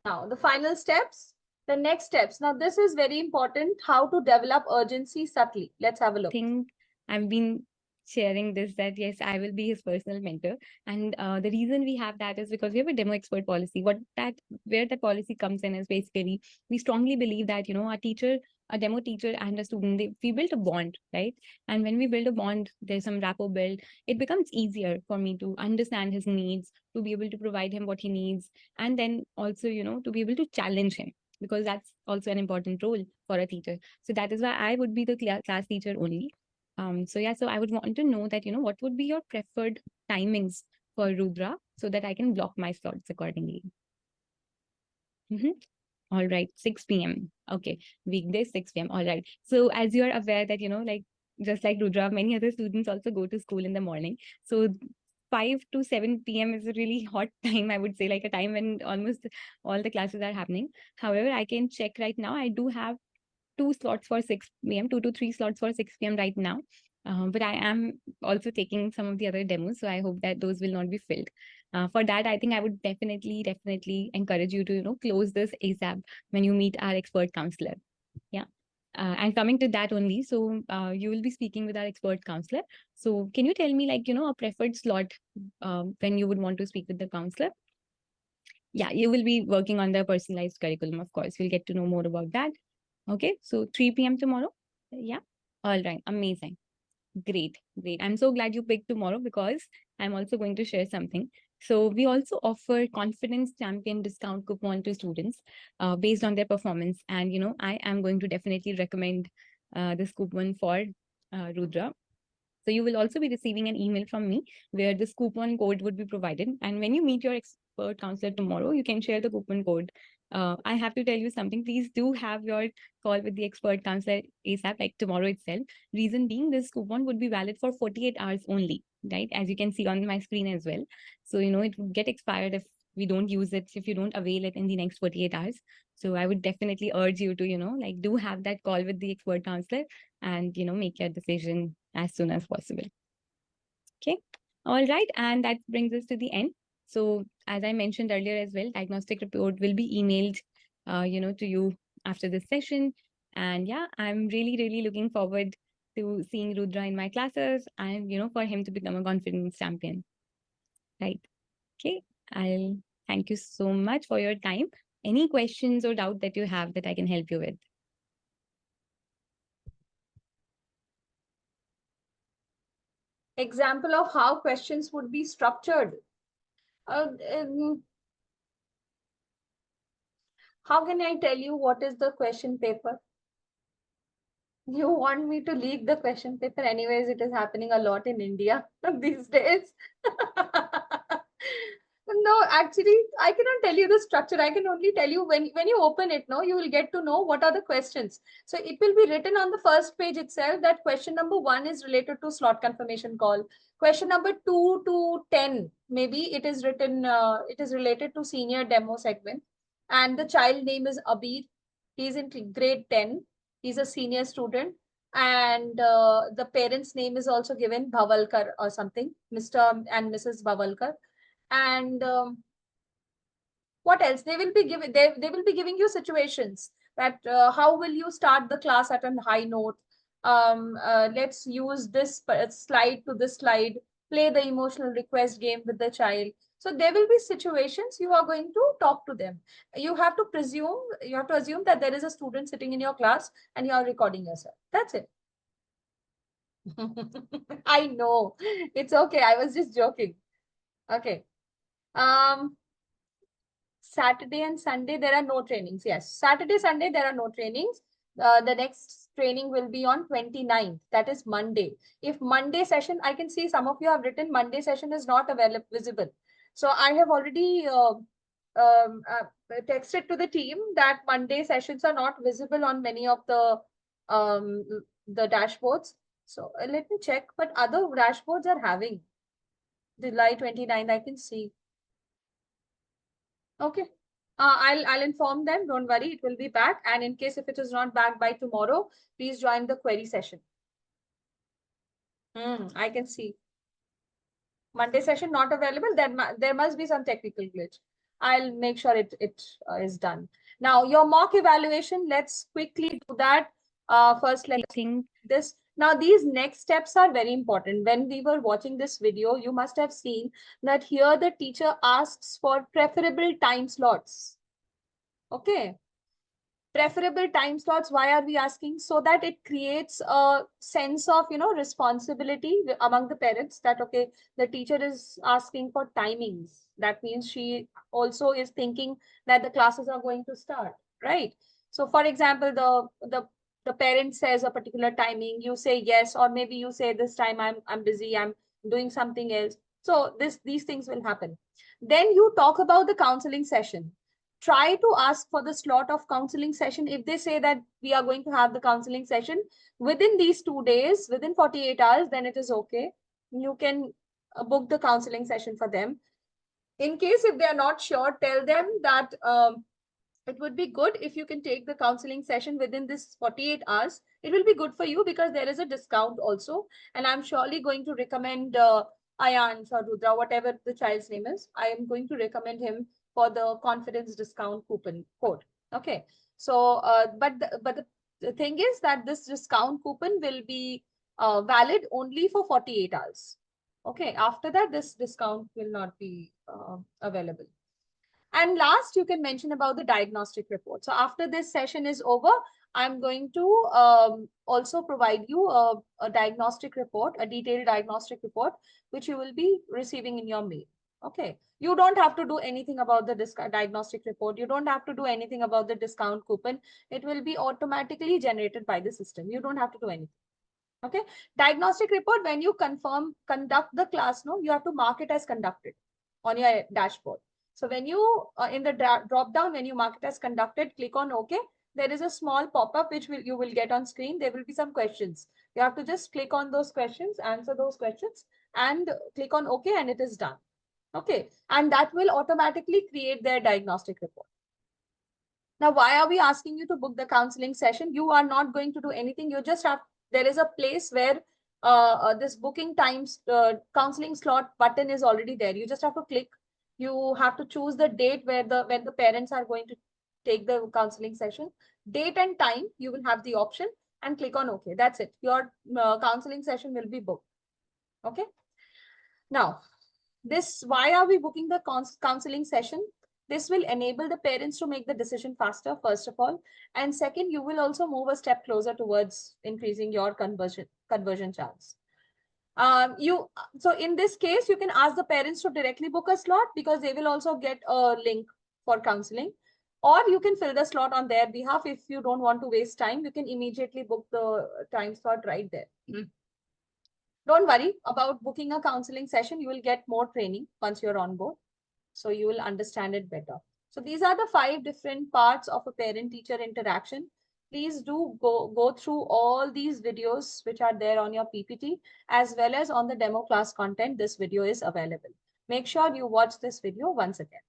Now, the final steps, the next steps. Now, this is very important, how to develop urgency subtly. Let's have a look. I think I've been sharing this, that yes, I will be his personal mentor. And the reason we have that is because we have a demo expert policy. Where that policy comes in is basically, we strongly believe that, a demo teacher and a student, we build a bond, right? And when we build a bond, there's some rapport build. It becomes easier for me to understand his needs, to be able to provide him what he needs, and then also, to be able to challenge him, because that's also an important role for a teacher. So that is why I would be the class teacher only. So I would want to know that, what would be your preferred timings for Rudra, so that I can block my slots accordingly. All right, 6 p.m. Okay, weekday 6 p.m. All right. So as you are aware that, just like Rudra, many other students also go to school in the morning. So 5 to 7 p.m. is a really hot time, I would say, like a time when almost all the classes are happening. However, I can check right now. I do have 2 slots for 6 p.m., 2 to 3 slots for 6 p.m. right now. But I am also taking some of the other demos, so I hope that those will not be filled. For that, I think I would definitely encourage you to, close this ASAP when you meet our expert counselor. Yeah. And coming to that only, so you will be speaking with our expert counselor. So can you tell me, like, a preferred slot when you would want to speak with the counselor? Yeah, you will be working on the personalized curriculum, of course. We'll get to know more about that. Okay, so 3 p.m. tomorrow? Yeah. All right, amazing. Great, great. I'm so glad you picked tomorrow because I'm also going to share something. So we also offer Confidence Champion discount coupon to students based on their performance. And, I am going to definitely recommend this coupon for Rudra. So you will also be receiving an email from me where this coupon code would be provided. And when you meet your expert counselor tomorrow, you can share the coupon code. I have to tell you something. Please do have your call with the expert counselor ASAP, like tomorrow itself. Reason being, this coupon would be valid for 48 hours only, right? As you can see on my screen as well. So, it would get expired if we don't use it, if you don't avail it in the next 48 hours. So I would definitely urge you to, do have that call with the expert counselor and, make your decision as soon as possible. Okay. All right. And that brings us to the end. So as I mentioned earlier as well, diagnostic report will be emailed, to you after this session. And yeah, I'm really, really looking forward to seeing Rudra in my classes and, for him to become a confidence champion. Right. Okay. I'll thank you so much for your time. Any questions or doubt that you have that I can help you with? Example of how questions would be structured. How can I tell you what is the question paper? You want me to leak the question paper? Anyways, it is happening a lot in India these days. No, actually, I cannot tell you the structure. I can only tell you when you open it, no, you will get to know what are the questions. So it will be written on the first page itself that question number 1 is related to slot confirmation call. Question number 2 to 10, maybe it is written, it is related to senior demo segment. And the child name is Abir. He's in grade 10. He's a senior student. And the parent's name is also given, Bhavalkar or something, Mr. and Mrs. Bhavalkar. And what else? They will be giving, they will be giving you situations that how will you start the class at a high note? Let's use this slide to this slide, play the emotional request game with the child. So there will be situations you are going to talk to them. You have to assume that there is a student sitting in your class and you are recording yourself. That's it. I know. It's okay. I was just joking. Okay. Saturday and Sunday, there are no trainings. Yes, Saturday, Sunday, there are no trainings. The next training will be on 29th. That is Monday. If Monday session, I can see some of you have written Monday session is not available, visible. So I have already texted to the team that Monday sessions are not visible on many of the dashboards. So let me check, but other dashboards are having July 29th. I can see. Okay. I'll inform them. Don't worry, it will be back. And in case if it is not back by tomorrow, please join the query session. I can see. Monday session not available. Then there must be some technical glitch. I'll make sure it is done. Now your mock evaluation. Let's quickly do that. First, let's think this. Now these next steps are very important. When we were watching this video, you must have seen that here the teacher asks for preferable time slots. Okay. Preferable time slots. Why are we asking? So that it creates a sense of, responsibility among the parents that, okay, the teacher is asking for timings. That means she also is thinking that the classes are going to start, right? So for example, the parent says a particular timing, you say yes, or maybe you say this time I'm busy, I'm doing something else. So these things will happen. Then you talk about the counseling session. Try to ask for the slot of counseling session. If they say that we are going to have the counseling session within these 2 days, within 48 hours, then it is okay. You can book the counseling session for them. In case if they are not sure, tell them that it would be good if you can take the counseling session within this 48 hours. It will be good for you because there is a discount also. And I'm surely going to recommend Ayansh or Rudra, whatever the child's name is. I am going to recommend him for the confidence discount coupon code. Okay. So, but the thing is that this discount coupon will be valid only for 48 hours. Okay. After that, this discount will not be available. And last, you can mention about the diagnostic report. So after this session is over, I'm going to also provide you a diagnostic report, a detailed diagnostic report, which you will be receiving in your mail. Okay. You don't have to do anything about the diagnostic report. You don't have to do anything about the discount coupon. It will be automatically generated by the system. You don't have to do anything. Okay. Diagnostic report, when you conduct the class, no, you have to mark it as conducted on your dashboard. So when you, in the drop down, when you mark it as conducted, click on OK. There is a small pop-up which you will get on screen. There will be some questions. You have to just click on those questions, answer those questions, and click on OK, and it is done. Okay. And that will automatically create their diagnostic report. Now, why are we asking you to book the counseling session? You are not going to do anything. You just have, there is a place where this booking times counseling slot button is already there. You just have to click. You have to choose the date when the parents are going to take the counseling session. Date and time, you will have the option, and click on OK. That's it. Your counseling session will be booked. Okay. Now, why are we booking the counseling session? This will enable the parents to make the decision faster, first of all. And second, you will also move a step closer towards increasing your conversion chance. So in this case, you can ask the parents to directly book a slot, because they will also get a link for counseling. Or you can fill the slot on their behalf. If you don't want to waste time, you can immediately book the time slot right there. Don't worry about booking a counseling session. You will get more training once you're on board. So you will understand it better. So these are the 5 different parts of a parent-teacher interaction. Please do go through all these videos which are there on your PPT, as well as on the demo class content. This video is available. Make sure you watch this video once again.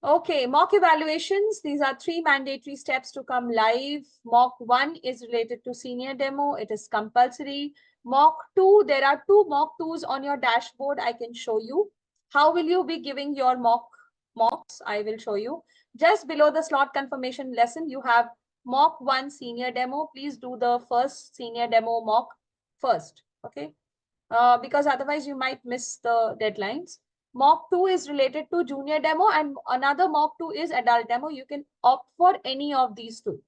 Okay, mock evaluations. These are 3 mandatory steps to come live. Mock 1 is related to senior demo. It is compulsory. Mock 2, there are 2 mock 2s on your dashboard. I can show you. How will you be giving your mocks? I will show you. Just below the slot confirmation lesson, you have mock 1 senior demo. Please do the first senior demo mock first. Okay. Because otherwise you might miss the deadlines. Mock 2 is related to junior demo, and another mock 2 is adult demo. You can opt for any of these 2.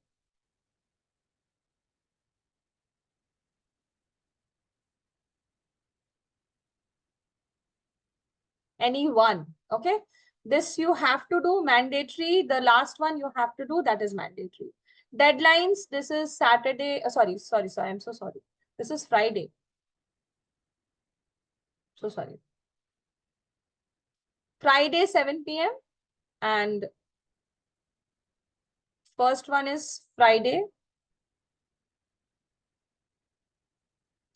Any one. Okay. This you have to do, mandatory. The last one you have to do, that is mandatory. Deadlines, this is Saturday. Sorry. I'm so sorry. This is Friday. So sorry. Friday, 7 p.m. And first one is Friday,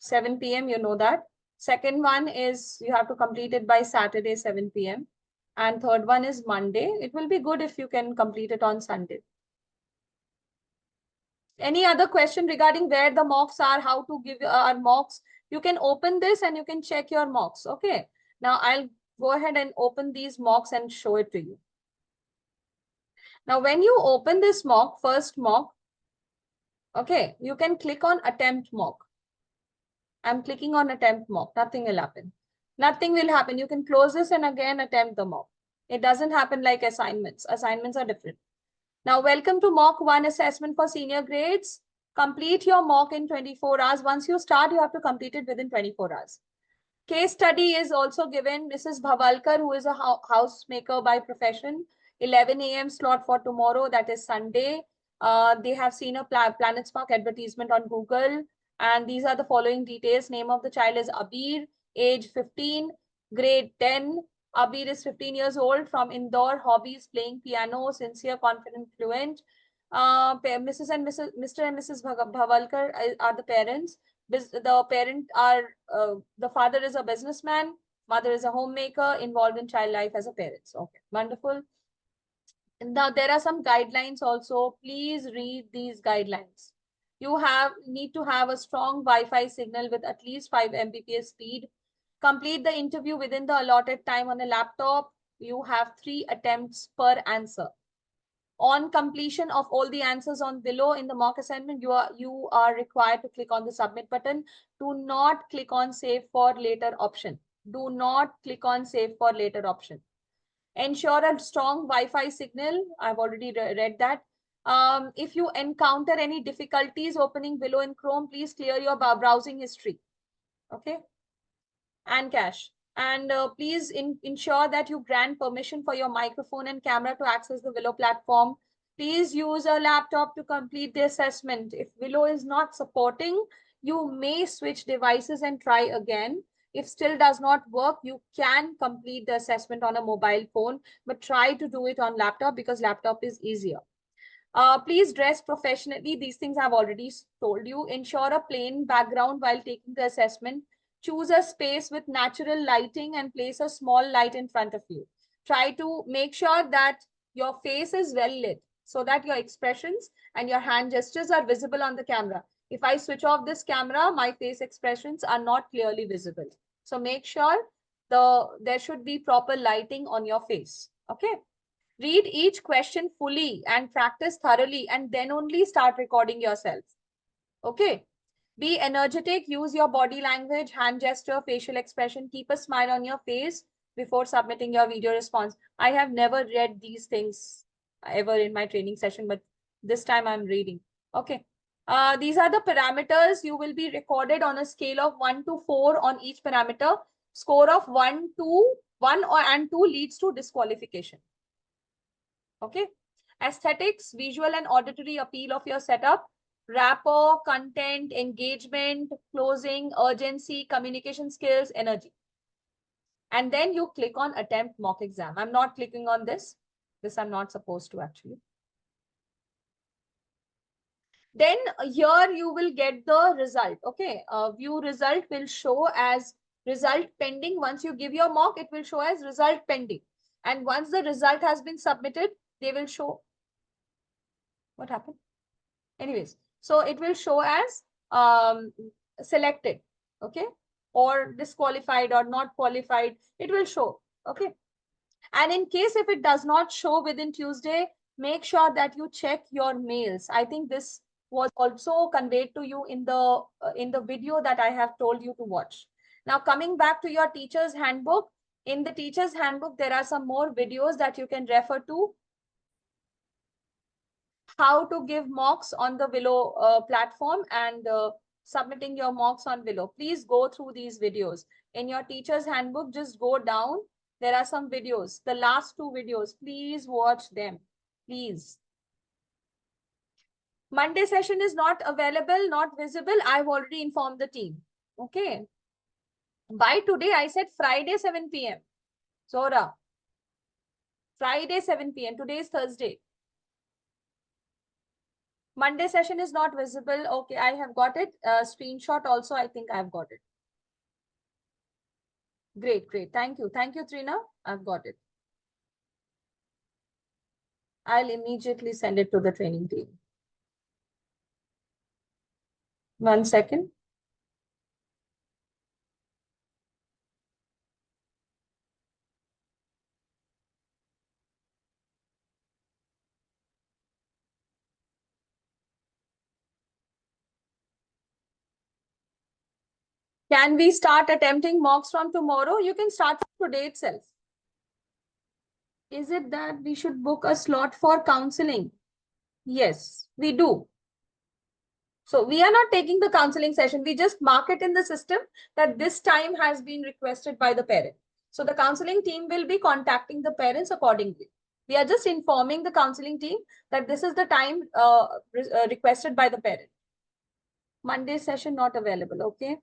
7 p.m. You know that. Second one is you have to complete it by Saturday, 7 p.m. And third one is Monday. It will be good if you can complete it on Sunday. Any other question regarding where the mocks are, how to give our mocks? You can open this and you can check your mocks. Okay. Now I'll go ahead and open these mocks and show it to you. Now, when you open this mock, first mock, okay, you can click on attempt mock. I'm clicking on attempt mock. Nothing will happen. Nothing will happen. You can close this and again attempt the mock. It doesn't happen like assignments. Assignments are different. Now, welcome to mock 1 assessment for senior grades. Complete your mock in 24 hours. Once you start, you have to complete it within 24 hours. Case study is also given. Mrs. Bhavalkar, who is a housemaker by profession, 11 a.m. slot for tomorrow, that is Sunday. They have seen a Planet Spark advertisement on Google. And these are the following details. Name of the child is Abir, age 15, grade 10. Abir is 15 years old, from Indore, hobbies, playing piano, sincere, confident, fluent. Mr. and Mrs. Bhavalkar are the parents. The father is a businessman, mother is a homemaker, involved in child life as a parent. Okay, wonderful. Now there are some guidelines also. Please read these guidelines. You need to have a strong Wi-Fi signal with at least 5 Mbps speed. Complete the interview within the allotted time on a laptop. You have 3 attempts per answer. On completion of all the answers on below in the mock assignment, you are required to click on the submit button. Do not click on save for later option. Do not click on save for later option. Ensure a strong Wi-Fi signal. I've already read that. If you encounter any difficulties opening Willow in Chrome, please clear your browsing history. Okay. And cache. And please ensure that you grant permission for your microphone and camera to access the Willow platform. Please use a laptop to complete the assessment. If Willow is not supporting, you may switch devices and try again. If still does not work, you can complete the assessment on a mobile phone, but try to do it on laptop because laptop is easier. Please dress professionally. These things I've already told you. Ensure a plain background while taking the assessment. Choose a space with natural lighting and place a small light in front of you. Try to make sure that your face is well lit so that your expressions and your hand gestures are visible on the camera. If I switch off this camera, my face expressions are not clearly visible. So make sure there should be proper lighting on your face. Okay. Read each question fully and practice thoroughly and then only start recording yourself. Okay. Be energetic, use your body language, hand gesture, facial expression, keep a smile on your face before submitting your video response. I have never read these things ever in my training session, but this time I'm reading. Okay. These are the parameters. You will be recorded on a scale of 1 to 4 on each parameter. Score of 1 and 2 leads to disqualification. Okay. Aesthetics, visual and auditory appeal of your setup, rapport, content, engagement, closing, urgency, communication skills, energy. And then you click on attempt mock exam. I'm not clicking on this. This I'm not supposed to actually. Then here you will get the result. Okay. View result will show as result pending. Once you give your mock, it will show as result pending. And once the result has been submitted, they will show. What happened? Anyways, so it will show as selected, okay, or disqualified or not qualified. It will show, okay. And in case if it does not show within Tuesday, make sure that you check your mails. I think this was also conveyed to you in the video that I have told you to watch. Now coming back to your teacher's handbook, in the teacher's handbook there are some more videos that you can refer to. How to give mocks on the Willow platform and submitting your mocks on Willow. Please go through these videos. In your teacher's handbook, just go down. There are some videos. The last 2 videos, please watch them. Please. Monday session is not available, not visible. I've already informed the team. Okay. By today, I said Friday 7 p.m. Zora. Friday 7 p.m. Today is Thursday. Monday session is not visible. Okay, I have got it. Screenshot also, I think I've got it. Great, great. Thank you. Thank you, Trina. I've got it. I'll immediately send it to the training team. 1 second. Can we start attempting mocks from tomorrow? You can start from today itself. Is it that we should book a slot for counseling? Yes, we do. So we are not taking the counseling session. We just mark it in the system that this time has been requested by the parent. So the counseling team will be contacting the parents accordingly. We are just informing the counseling team that this is the time requested by the parent. Monday session not available. Okay.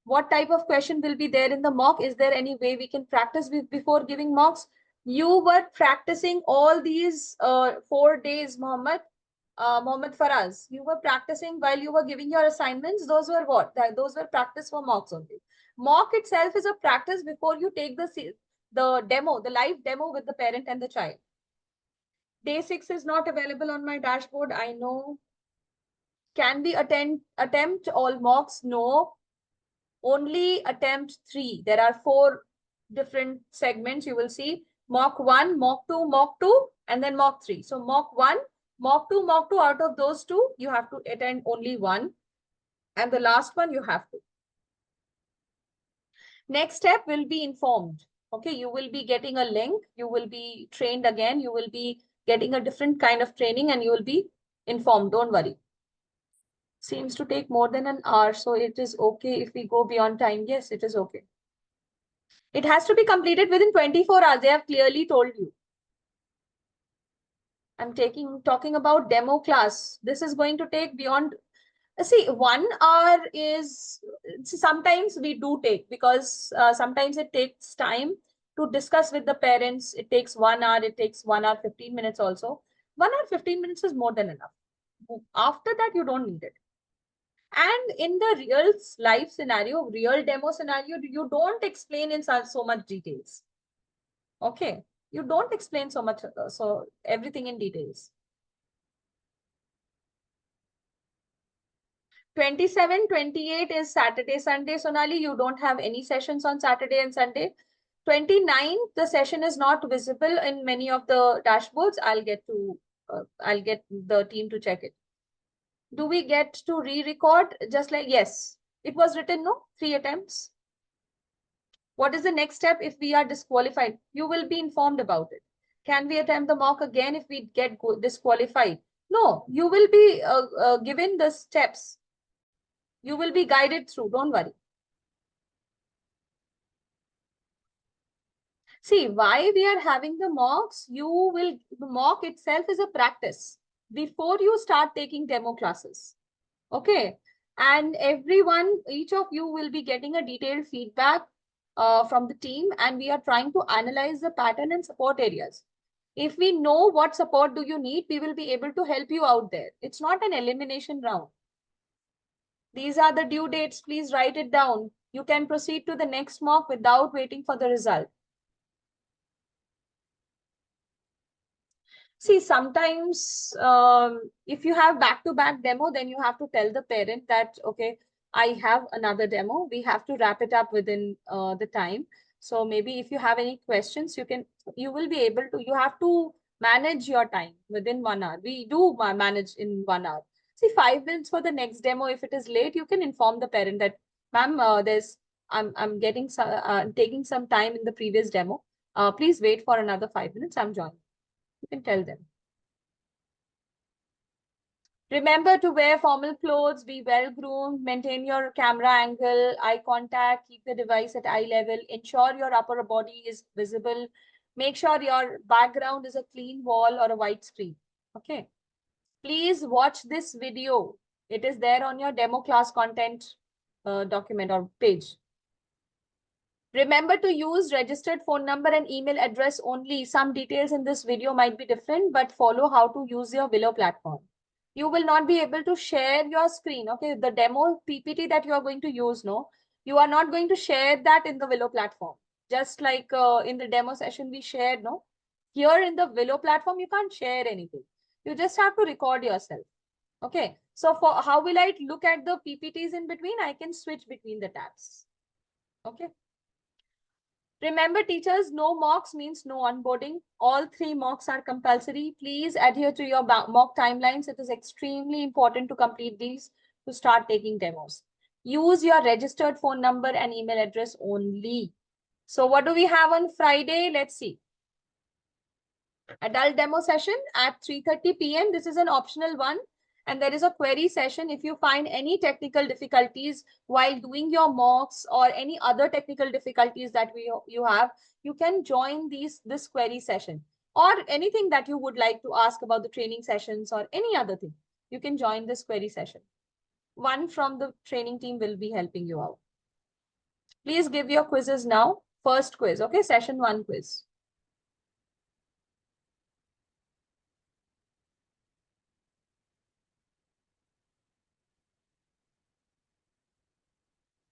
What type of question will be there in the mock? Is there any way we can practice before giving mocks? You were practicing all these 4 days, Mohammed Faraz. You were practicing while you were giving your assignments. Those were what? Those were practice for mocks only. Mock itself is a practice before you take the demo, the live demo with the parent and the child. Day 6 is not available on my dashboard. I know. Can we attempt all mocks? No. Only attempt 3. There are 4 different segments. You will see mock 1, mock 2, mock 2, and then mock 3. So mock 1, mock 2, mock 2. Out of those 2, you have to attend only 1. And the last one, you have to. Next step will be informed. Okay, you will be getting a link. You will be trained again. You will be getting a different kind of training and you will be informed, don't worry. Seems to take more than an hour, so it is okay if we go beyond time. Yes, it is okay. It has to be completed within 24 hours. They have clearly told you. I'm talking about demo class. This is going to take beyond, see, 1 hour is, sometimes we do take, because sometimes it takes time to discuss with the parents. It takes 1 hour, it takes 1 hour, 15 minutes also. 1 hour, 15 minutes is more than enough. After that, you don't need it. And in the real life scenario, real demo scenario, you don't explain in so much details. Okay. You don't explain so much, so everything in details. 27, 28 is Saturday, Sunday. Sonali, you don't have any sessions on Saturday and Sunday. 29, the session is not visible in many of the dashboards. I'll get the team to check it. Do we get to re-record? Just like, yes, it was written, no? 3 attempts. What is the next step if we are disqualified? You will be informed about it. Can we attempt the mock again if we get disqualified? No, you will be given the steps. You will be guided through, don't worry. See, why we are having the mocks, the mock itself is a practice before you start taking demo classes. Okay. And each of you will be getting a detailed feedback from the team, and we are trying to analyze the pattern and support areas. If we know what support do you need, we will be able to help you out there. It's not an elimination round. These are the due dates. Please write it down. You can proceed to the next mock without waiting for the result. See, sometimes if you have back-to-back demo, then you have to tell the parent that, okay, I have another demo. We have to wrap it up within the time. So maybe if you have any questions, you will be able to, you have to manage your time within 1 hour. We do manage in 1 hour. See, 5 minutes for the next demo. If it is late, you can inform the parent that, ma'am, I'm getting taking some time in the previous demo. Please wait for another 5 minutes. I'm joining. You can tell them. Remember to wear formal clothes, be well groomed, maintain your camera angle, eye contact, keep the device at eye level, ensure your upper body is visible, make sure your background is a clean wall or a white screen. Okay. Please watch this video. It is there on your demo class content document or page. Remember to use registered phone number and email address only. Some details in this video might be different, but follow how to use your Willow platform. You will not be able to share your screen. Okay, the demo PPT that you are going to use, no, you are not going to share that in the Willow platform. Just like in the demo session we shared, no. Here in the Willow platform, you can't share anything. You just have to record yourself. Okay, so for how will I look at the PPTs in between? I can switch between the tabs. Okay. Remember, teachers, no mocks means no onboarding. All 3 mocks are compulsory. Please adhere to your mock timelines. It is extremely important to complete these to start taking demos. Use your registered phone number and email address only. So what do we have on Friday? Let's see. Adult demo session at 3:30 p.m. This is an optional one. And there is a query session. If you find any technical difficulties while doing your mocks or any other technical difficulties that you have, you can join this query session, or anything that you would like to ask about the training sessions or any other thing. You can join this query session. One from the training team will be helping you out. Please give your quizzes now. First quiz, okay? Session 1 quiz.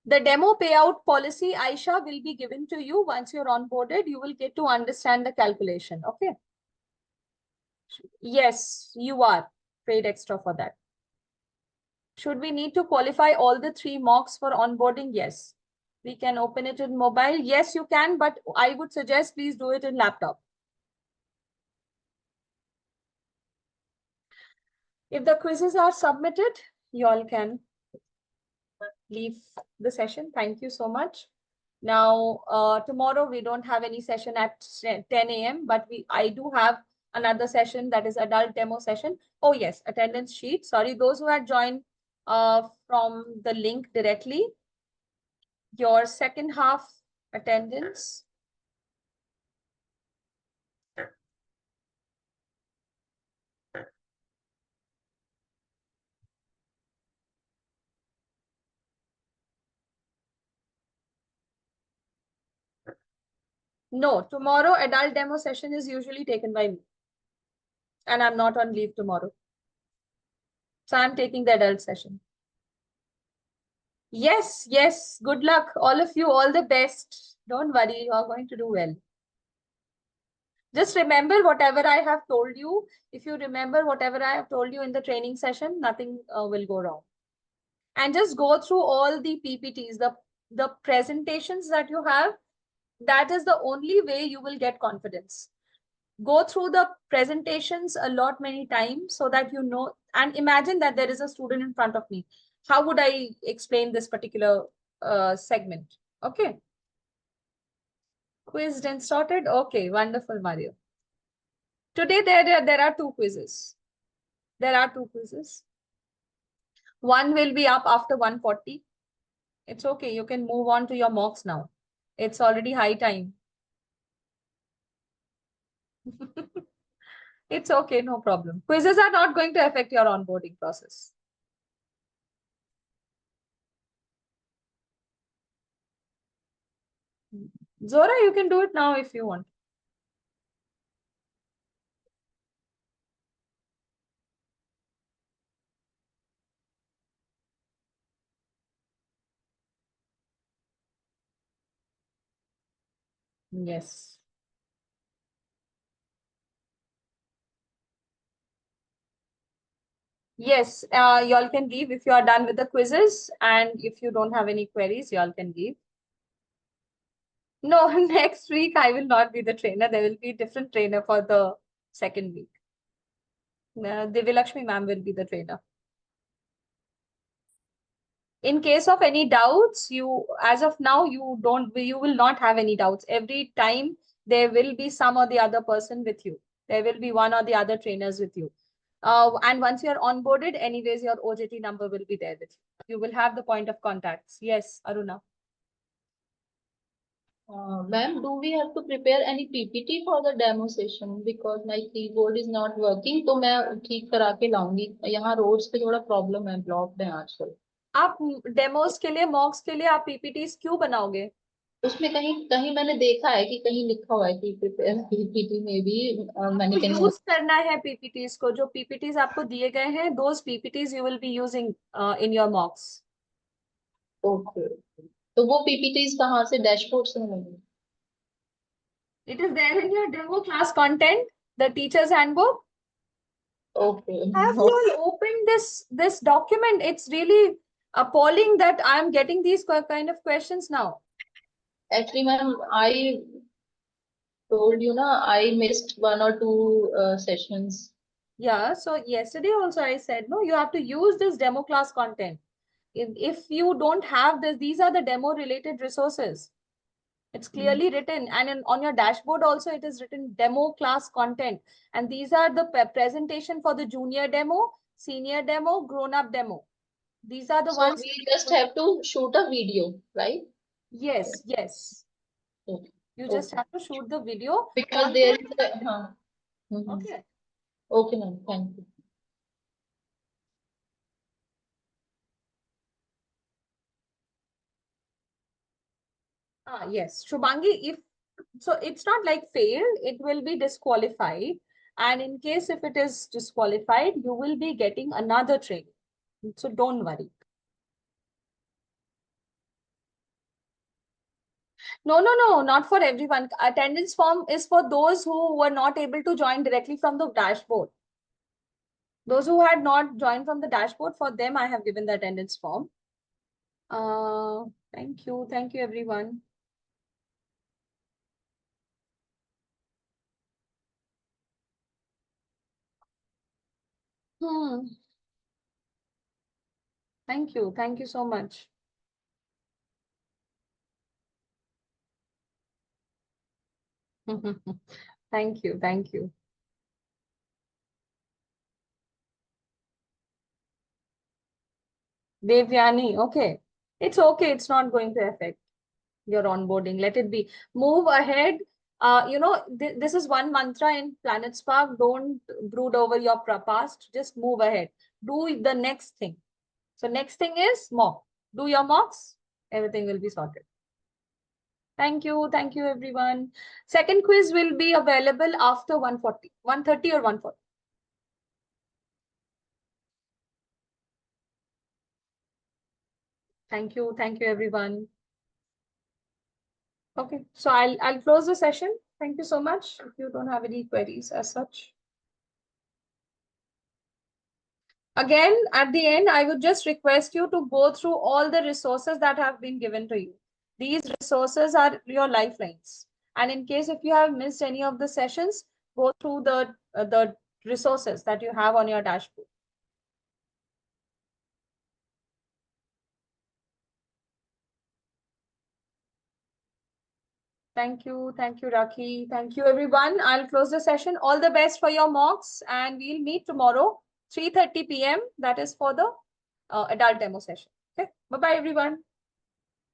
The demo payout policy, Aisha, will be given to you once you're onboarded. You will get to understand the calculation. Okay. Yes, you are paid extra for that. Should we need to qualify all the 3 mocks for onboarding? Yes. We can open it in mobile. Yes, you can, but I would suggest please do it in laptop. If the quizzes are submitted, you all can leave the session. Thank you so much. Now, tomorrow we don't have any session at 10 a.m., but I do have another session, that is adult demo session. Oh yes, attendance sheet. Sorry, those who had joined from the link directly, your second half attendance. No, tomorrow adult demo session is usually taken by me. And I'm not on leave tomorrow. So I'm taking the adult session. Yes, yes. Good luck, all of you. All the best. Don't worry, you are going to do well. Just remember whatever I have told you. If you remember whatever I have told you in the training session, nothing will go wrong. And just go through all the PPTs, the presentations that you have. That is the only way you will get confidence. Go through the presentations a lot, many times, so that you know, and imagine that there is a student in front of me. How would I explain this particular segment? Okay. Quizzed and sorted. Okay, wonderful, Mario. Today there are two quizzes. There are two quizzes. One will be up after 1:40. It's okay. You can move on to your mocks now. It's already high time. It's okay, no problem. Quizzes are not going to affect your onboarding process. Zora, you can do it now if you want. Yes. Yes, y'all can leave if you are done with the quizzes, and if you don't have any queries, y'all can leave. No, next week I will not be the trainer. There will be a different trainer for the second week. Divyalakshmi ma'am will be the trainer. In case of any doubts, you, as of now, you will not have any doubts. Every time there will be some or the other person with you. There will be one or the other trainers with you. And once you're onboarded, anyways, your OJT number will be there with you. You will have the point of contacts. Yes, Aruna. Ma'am, do we have to prepare any PPT for the demo session? Because my keyboard is not working, तो मैं ठीक करा के लाऊंगी. यहाँ roads पे थोड़ा problem है, blocked है आजकल. आप डेमोस के लिए, मॉक्स के लिए आप पीपीटीज क्यों बनाओगे? उसमें कहीं कहीं मैंने देखा है कि कहीं लिखा हुआ है कि prepare PPT में भी मैंने कहीं यूज करना है पीपीटीज को. जो पीपीटीज आपको दिए गए हैं, those PPTs you will be using in your mocks. Okay, तो वो PPTs कहाँ से, डैशबोर्ड से मिलेंगे? It is there in your demo class content, the teacher's handbook. Okay. Have you all opened this document? It's really appalling that I'm getting these kind of questions now. Actually, ma'am, I told you na, I missed one or two sessions. Yeah, so yesterday also I said, no, you have to use this demo class content. If you don't have this, these are the demo related resources. It's clearly written, and on your dashboard also it is written demo class content. And these are the presentation for the junior demo, senior demo, grown up demo. These are the So ones. we just have to shoot a video, right? Yes, yes. Okay. You just have to shoot the video. Because there is a, Okay. Okay, ma'am. Thank you. Yes, Shubhangi, if so, it's not like failed, it will be disqualified. And in case if it is disqualified, you will be getting another training. So don't worry. No, no, no, not for everyone. Attendance form is for those who were not able to join directly from the dashboard. Those who had not joined from the dashboard, for them, I have given the attendance form. Thank you. Thank you, everyone. Thank you. Thank you so much. Thank you. Thank you. Devyani, okay. It's okay. It's not going to affect your onboarding. Let it be. Move ahead. This is one mantra in Planet Spark. Don't brood over your past. Just move ahead. Do the next thing. So next thing is mock. Do your mocks. Everything will be sorted. Thank you. Thank you, everyone. Second quiz will be available after 1:40, 1:30 or 1:40. Thank you. Thank you, everyone. Okay, so I'll close the session. Thank you so much. If you don't have any queries as such. Again, at the end, I would just request you to go through all the resources that have been given to you. These resources are your lifelines. And in case if you have missed any of the sessions, go through the resources that you have on your dashboard. Thank you, Rakhi. Thank you, everyone. I'll close the session. All the best for your mocks, and we'll meet tomorrow, 3:30 p.m. That is for the adult demo session. Okay, bye-bye, everyone.